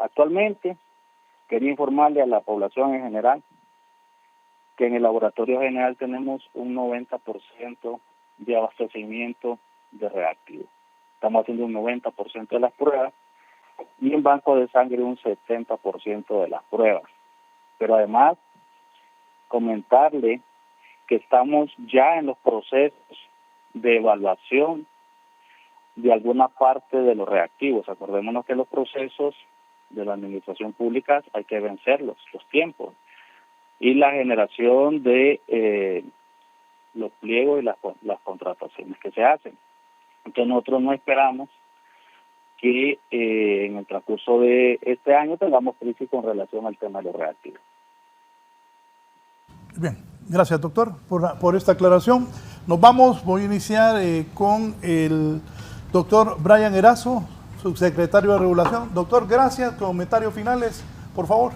Actualmente quería informarle a la población en general que en el laboratorio general tenemos un 90% de abastecimiento de reactivos. Estamos haciendo un 90% de las pruebas y en banco de sangre un 70% de las pruebas. Pero además, comentarle que estamos ya en los procesos de evaluación de alguna parte de los reactivos. Acordémonos que los procesos de la administración pública hay que vencerlos, los tiempos, y la generación de los pliegos y las contrataciones que se hacen. Entonces nosotros no esperamos que en el transcurso de este año tengamos crisis con relación al tema de los reactivos. Bien, gracias doctor por esta aclaración. Nos vamos, voy a iniciar con el doctor Brian Erazo, subsecretario de Regulación. Doctor, gracias. Comentarios finales, por favor.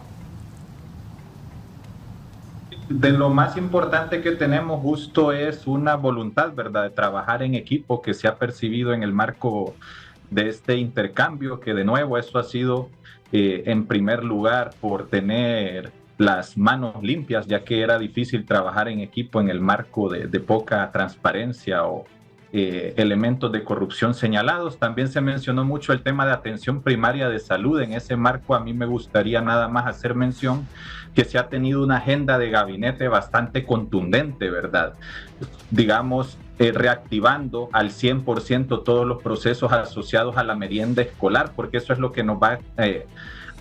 De lo más importante que tenemos justo es una voluntad, ¿verdad?, de trabajar en equipo que se ha percibido en el marco de este intercambio, que de nuevo eso ha sido en primer lugar por tener las manos limpias, ya que era difícil trabajar en equipo en el marco de poca transparencia o elementos de corrupción señalados. También se mencionó mucho el tema de atención primaria de salud. En ese marco a mí me gustaría nada más hacer mención que se ha tenido una agenda de gabinete bastante contundente, ¿verdad? Digamos, reactivando al 100% todos los procesos asociados a la merienda escolar, porque eso es lo que nos va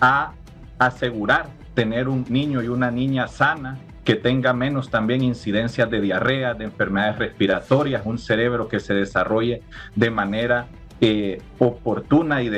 a asegurar tener un niño y una niña sana, que tenga menos también incidencias de diarrea, de enfermedades respiratorias, un cerebro que se desarrolle de manera oportuna y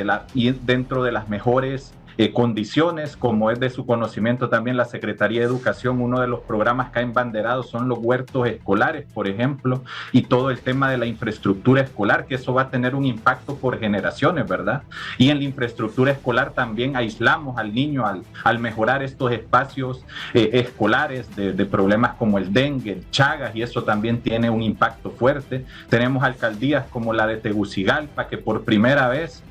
dentro de las mejores condiciones, como es de su conocimiento también la Secretaría de Educación. Uno de los programas que ha embanderado son los huertos escolares, por ejemplo, y todo el tema de la infraestructura escolar, que eso va a tener un impacto por generaciones, ¿verdad? Y en la infraestructura escolar también aislamos al niño al mejorar estos espacios escolares de problemas como el dengue, el Chagas, y eso también tiene un impacto fuerte. Tenemos alcaldías como la de Tegucigalpa, que por primera vez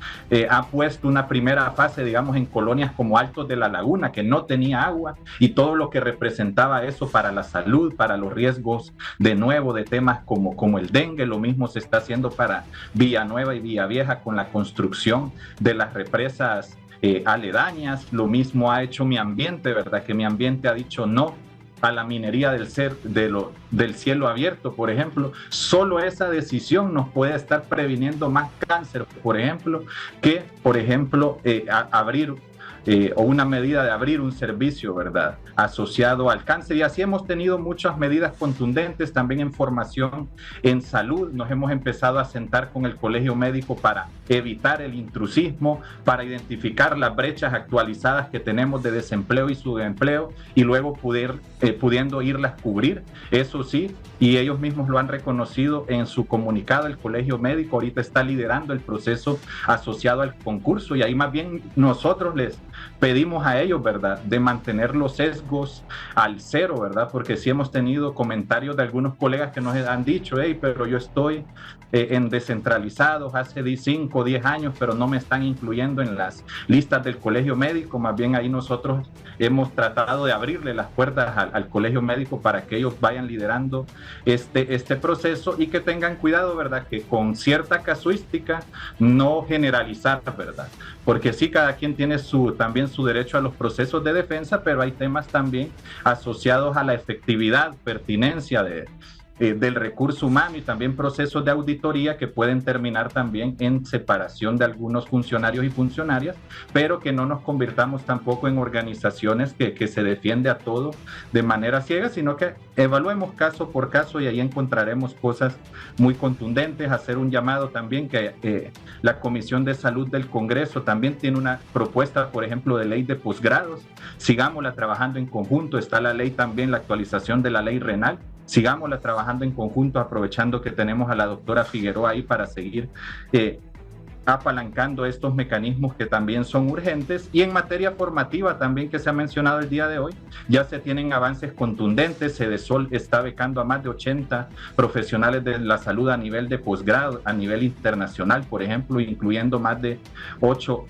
ha puesto una primera fase, digamos, en colonias como Altos de la Laguna, que no tenía agua, y todo lo que representaba eso para la salud, para los riesgos de nuevo de temas como el dengue. Lo mismo se está haciendo para Villanueva y Villavieja con la construcción de las represas aledañas. Lo mismo ha hecho Mi Ambiente, ¿verdad? Que Mi Ambiente ha dicho no a la minería del cielo abierto, por ejemplo. Solo esa decisión nos puede estar previniendo más cáncer, por ejemplo, que, por ejemplo, abrir o una medida de abrir un servicio, ¿verdad?, asociado al cáncer. Y así hemos tenido muchas medidas contundentes también en formación en salud. Nos hemos empezado a sentar con el Colegio Médico para evitar el intrusismo, para identificar las brechas actualizadas que tenemos de desempleo y subempleo, y luego pudiendo irlas cubrir. Eso sí, y ellos mismos lo han reconocido en su comunicado. El Colegio Médico ahorita está liderando el proceso asociado al concurso, y ahí más bien nosotros les pedimos a ellos, ¿verdad?, de mantener los sesgos al cero, ¿verdad? Porque sí hemos tenido comentarios de algunos colegas que nos han dicho, hey, pero yo estoy en descentralizados hace 5 o 10 años, pero no me están incluyendo en las listas del Colegio Médico. Más bien ahí nosotros hemos tratado de abrirle las puertas al Colegio Médico para que ellos vayan liderando este proceso, y que tengan cuidado, ¿verdad?, que con cierta casuística no generalizar, ¿verdad? Porque sí, cada quien tiene también su derecho a los procesos de defensa, pero hay temas también asociados a la efectividad, pertinencia del recurso humano, y también procesos de auditoría que pueden terminar también en separación de algunos funcionarios y funcionarias, pero que no nos convirtamos tampoco en organizaciones que se defiende a todo de manera ciega, sino que evaluemos caso por caso, y ahí encontraremos cosas muy contundentes. Hacer un llamado también que la Comisión de Salud del Congreso también tiene una propuesta, por ejemplo, de ley de posgrados. Sigámosla trabajando en conjunto. Está la ley también, la actualización de la ley renal. Sigámosla trabajando en conjunto, aprovechando que tenemos a la doctora Figueroa ahí para seguir apalancando estos mecanismos que también son urgentes. Y en materia formativa también, que se ha mencionado el día de hoy, ya se tienen avances contundentes. Cedesol está becando a más de 80 profesionales de la salud a nivel de posgrado, a nivel internacional, por ejemplo, incluyendo más de 8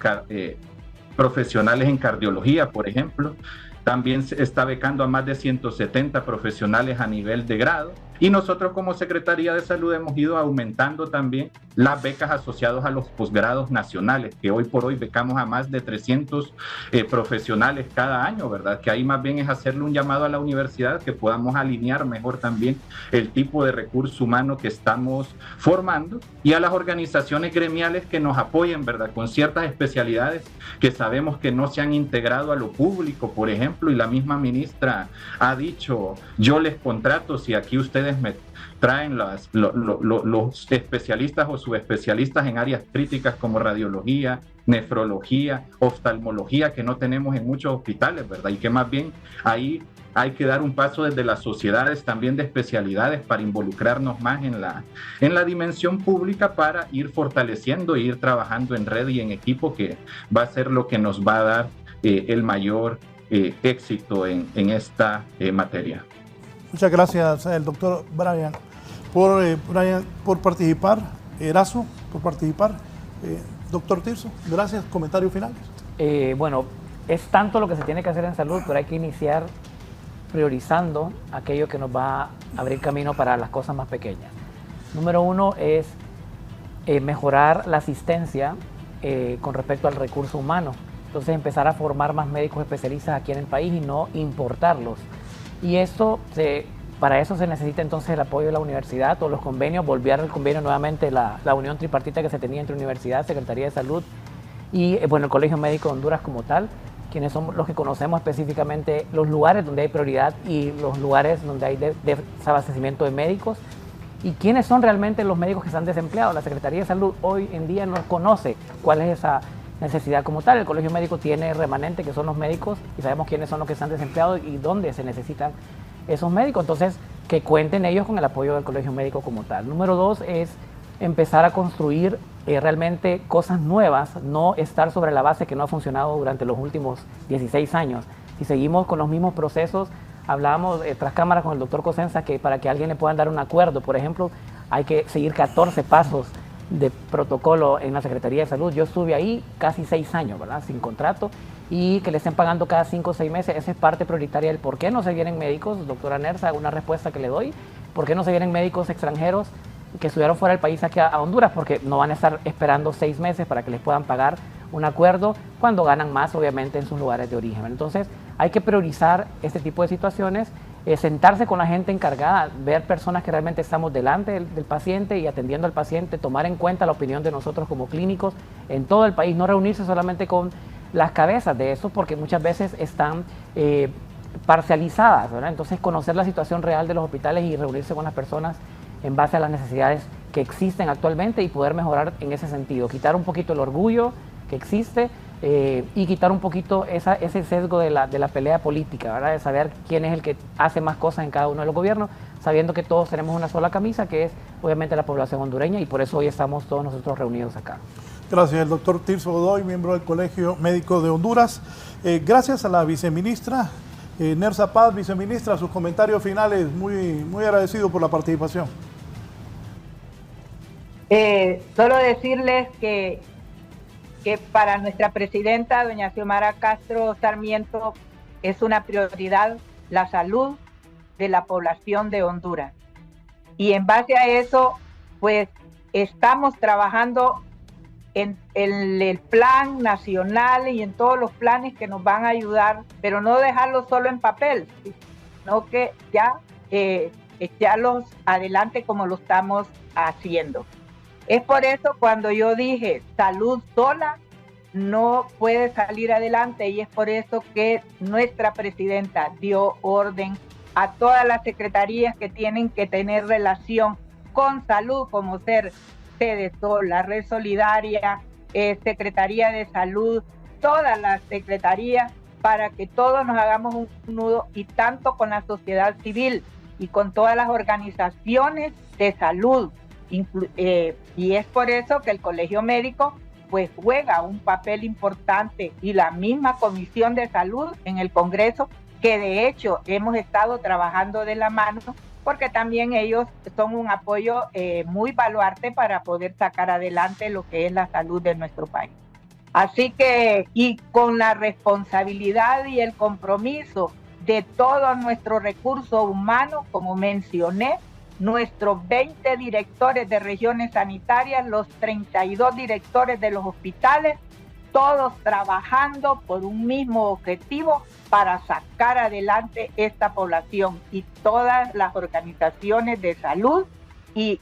profesionales en cardiología, por ejemplo. También se está becando a más de 170 profesionales a nivel de grado. Y nosotros como Secretaría de Salud hemos ido aumentando también las becas asociadas a los posgrados nacionales, que hoy por hoy becamos a más de 300 profesionales cada año, ¿verdad? Que ahí más bien es hacerle un llamado a la universidad que podamos alinear mejor también el tipo de recurso humano que estamos formando, y a las organizaciones gremiales que nos apoyen, ¿verdad?, con ciertas especialidades que sabemos que no se han integrado a lo público, por ejemplo, y la misma ministra ha dicho, yo les contrato si aquí ustedes me traen los especialistas o subespecialistas en áreas críticas como radiología, nefrología, oftalmología, que no tenemos en muchos hospitales, ¿verdad? Y que más bien ahí hay que dar un paso desde las sociedades también de especialidades para involucrarnos más en la dimensión pública, para ir fortaleciendo e ir trabajando en red y en equipo, que va a ser lo que nos va a dar el mayor éxito en esta materia. Muchas gracias, el doctor Brian, por participar. Erazo, por participar. Doctor Tirso, gracias. Comentarios finales. Bueno, es tanto lo que se tiene que hacer en salud, pero hay que iniciar priorizando aquello que nos va a abrir camino para las cosas más pequeñas. Número 1 es mejorar la asistencia con respecto al recurso humano. Entonces, empezar a formar más médicos especialistas aquí en el país y no importarlos. Y para eso se necesita entonces el apoyo de la universidad, todos los convenios, volver al convenio nuevamente, la unión tripartita que se tenía entre universidad, Secretaría de Salud y el Colegio Médico de Honduras como tal, quienes son los que conocemos específicamente los lugares donde hay prioridad y los lugares donde hay desabastecimiento de médicos, y quiénes son realmente los médicos que están desempleados. La Secretaría de Salud hoy en día no conoce cuál es necesidad como tal. El Colegio Médico tiene remanente, que son los médicos, y sabemos quiénes son los que están desempleados y dónde se necesitan esos médicos. Entonces, que cuenten ellos con el apoyo del Colegio Médico como tal. Número 2 es empezar a construir realmente cosas nuevas, no estar sobre la base que no ha funcionado durante los últimos 16 años. Si seguimos con los mismos procesos, hablábamos tras cámara con el doctor Cosenza que para que alguien le puedan dar un acuerdo, por ejemplo, hay que seguir 14 pasos de protocolo en la Secretaría de Salud. Yo estuve ahí casi 6 años, ¿verdad?, sin contrato, y que le estén pagando cada 5 o 6 meses, esa es parte prioritaria del por qué no se vienen médicos. Doctora Nersa, una respuesta que le doy, ¿por qué no se vienen médicos extranjeros que estudiaron fuera del país aquí a Honduras? Porque no van a estar esperando 6 meses para que les puedan pagar un acuerdo cuando ganan más, obviamente, en sus lugares de origen. Entonces, hay que priorizar este tipo de situaciones, sentarse con la gente encargada, ver personas que realmente estamos delante del paciente y atendiendo al paciente, tomar en cuenta la opinión de nosotros como clínicos en todo el país, no reunirse solamente con las cabezas de eso, porque muchas veces están parcializadas, ¿verdad? Entonces, conocer la situación real de los hospitales y reunirse con las personas en base a las necesidades que existen actualmente y poder mejorar en ese sentido, quitar un poquito el orgullo que existe y quitar un poquito ese sesgo de la pelea política, ¿verdad?, de saber quién es el que hace más cosas en cada uno de los gobiernos, sabiendo que todos tenemos una sola camisa, que es obviamente la población hondureña, y por eso hoy estamos todos nosotros reunidos acá. Gracias, el doctor Tirso Godoy, miembro del Colegio Médico de Honduras. Gracias a la viceministra Nersa Paz. Viceministra, sus comentarios finales, muy agradecido por la participación. Solo decirles que para nuestra presidenta, doña Xiomara Castro Sarmiento, es una prioridad la salud de la población de Honduras. Y en base a eso, pues estamos trabajando en el plan nacional y en todos los planes que nos van a ayudar, pero no dejarlo solo en papel, sino que ya echarlos adelante como lo estamos haciendo. Es por eso cuando yo dije salud sola no puede salir adelante, y es por eso que nuestra presidenta dio orden a todas las secretarías que tienen que tener relación con salud, como ser CDSOL, la Red Solidaria, Secretaría de Salud, todas las secretarías, para que todos nos hagamos un nudo, y tanto con la sociedad civil y con todas las organizaciones de salud. Y es por eso que el Colegio Médico pues juega un papel importante, y la misma Comisión de Salud en el Congreso, que de hecho hemos estado trabajando de la mano, porque también ellos son un apoyo muy baluarte para poder sacar adelante lo que es la salud de nuestro país. Así que, y con la responsabilidad y el compromiso de todo nuestro recurso humano, como mencioné, nuestros 20 directores de regiones sanitarias, los 32 directores de los hospitales, todos trabajando por un mismo objetivo para sacar adelante esta población, y todas las organizaciones de salud y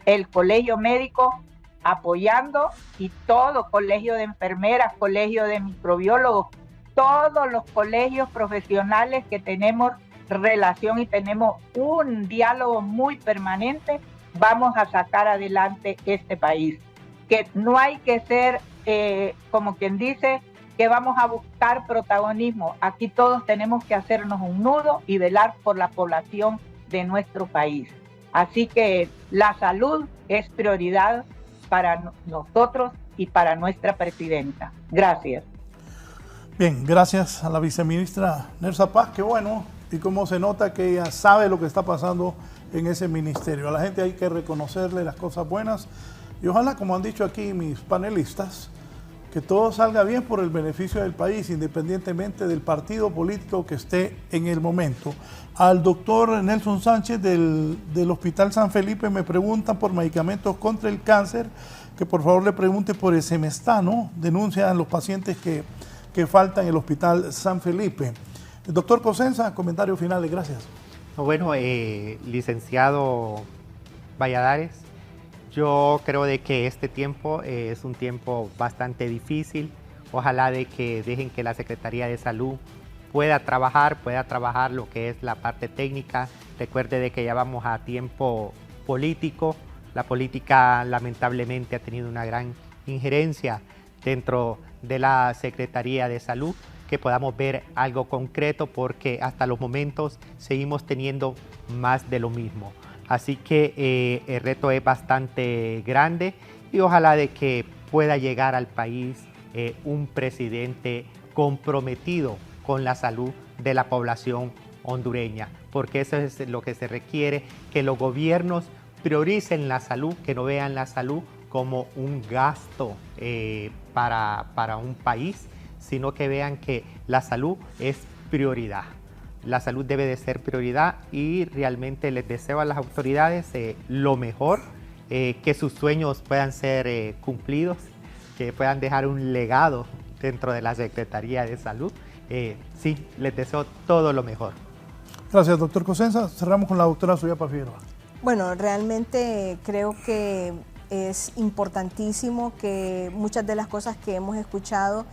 el Colegio Médico apoyando, y todo colegio de enfermeras, colegio de microbiólogos, todos los colegios profesionales que tenemos relación y tenemos un diálogo muy permanente, vamos a sacar adelante este país. Que no hay que ser, como quien dice, que vamos a buscar protagonismo. Aquí todos tenemos que hacernos un nudo y velar por la población de nuestro país. Así que la salud es prioridad para nosotros y para nuestra presidenta. Gracias. Bien, gracias a la viceministra Nersa Paz, qué bueno, y cómo se nota que ella sabe lo que está pasando en ese ministerio. A la gente hay que reconocerle las cosas buenas, y ojalá, como han dicho aquí mis panelistas, que todo salga bien por el beneficio del país, independientemente del partido político que esté en el momento. Al doctor Nelson Sánchez del Hospital San Felipe me preguntan por medicamentos contra el cáncer, que por favor le pregunte por el Semestano, denuncian los pacientes que faltan en el Hospital San Felipe. El doctor Cosenza, comentarios finales, gracias. Bueno, licenciado Valladares, yo creo de que este tiempo es un tiempo bastante difícil. Ojalá de que dejen que la Secretaría de Salud pueda trabajar lo que es la parte técnica. Recuerde de que ya vamos a tiempo político. La política lamentablemente ha tenido una gran injerencia dentro de la Secretaría de Salud, que podamos ver algo concreto, porque hasta los momentos seguimos teniendo más de lo mismo. Así que el reto es bastante grande y ojalá de que pueda llegar al país un presidente comprometido con la salud de la población hondureña, porque eso es lo que se requiere, que los gobiernos prioricen la salud, que no vean la salud como un gasto para un país, sino que vean que la salud es prioridad. La salud debe de ser prioridad y realmente les deseo a las autoridades lo mejor, que sus sueños puedan ser cumplidos, que puedan dejar un legado dentro de la Secretaría de Salud. Sí, les deseo todo lo mejor. Gracias, doctor Cosenza. Cerramos con la doctora Suyapa Figueroa. Bueno, realmente creo que es importantísimo que muchas de las cosas que hemos escuchado,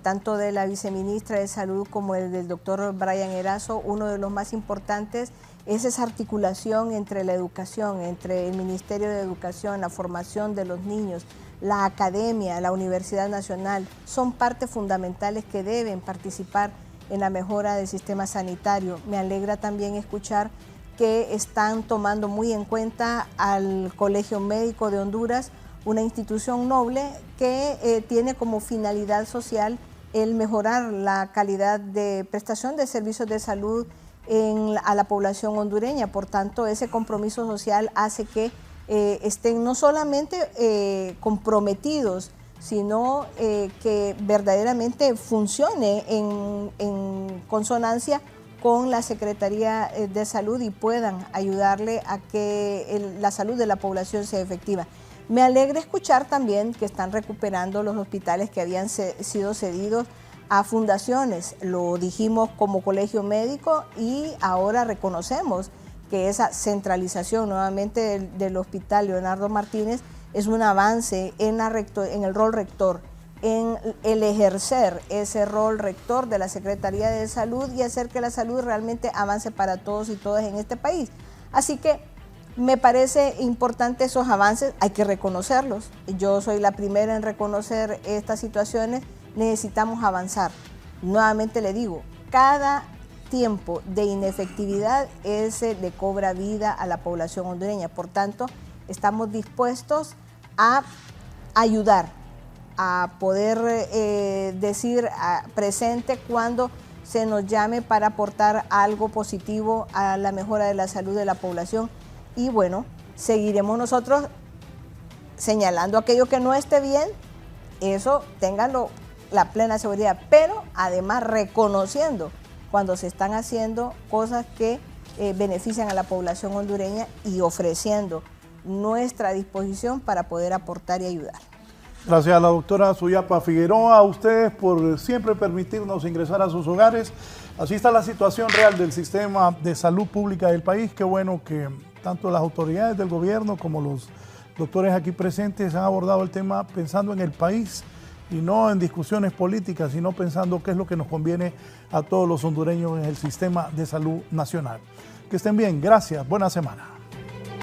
tanto de la viceministra de Salud como el del doctor Brian Erazo, uno de los más importantes es esa articulación entre la educación, entre el Ministerio de Educación, la formación de los niños, la academia, la Universidad Nacional, son partes fundamentales que deben participar en la mejora del sistema sanitario. Me alegra también escuchar que están tomando muy en cuenta al Colegio Médico de Honduras, una institución noble que tiene como finalidad social el mejorar la calidad de prestación de servicios de salud a la población hondureña. Por tanto, ese compromiso social hace que estén no solamente comprometidos, sino que verdaderamente funcione en consonancia con la Secretaría de Salud y puedan ayudarle a que la salud de la población sea efectiva. Me alegra escuchar también que están recuperando los hospitales que habían sido cedidos a fundaciones. Lo dijimos como colegio médico y ahora reconocemos que esa centralización nuevamente del Hospital Leonardo Martínez es un avance en el rol rector, en el ejercer ese rol rector de la Secretaría de Salud y hacer que la salud realmente avance para todos y todas en este país. Así que me parece importante esos avances, hay que reconocerlos. Yo soy la primera en reconocer estas situaciones, necesitamos avanzar. Nuevamente le digo, cada tiempo de inefectividad ese le cobra vida a la población hondureña. Por tanto, estamos dispuestos a ayudar, a poder decir presente cuando se nos llame para aportar algo positivo a la mejora de la salud de la población. Y bueno, seguiremos nosotros señalando aquello que no esté bien, eso ténganlo la plena seguridad, pero además reconociendo cuando se están haciendo cosas que benefician a la población hondureña y ofreciendo nuestra disposición para poder aportar y ayudar. Gracias a la doctora Suyapa Figueroa, a ustedes por siempre permitirnos ingresar a sus hogares. Así está la situación real del sistema de salud pública del país. Qué bueno que tanto las autoridades del gobierno como los doctores aquí presentes han abordado el tema pensando en el país y no en discusiones políticas, sino pensando qué es lo que nos conviene a todos los hondureños en el sistema de salud nacional. Que estén bien, gracias, buena semana.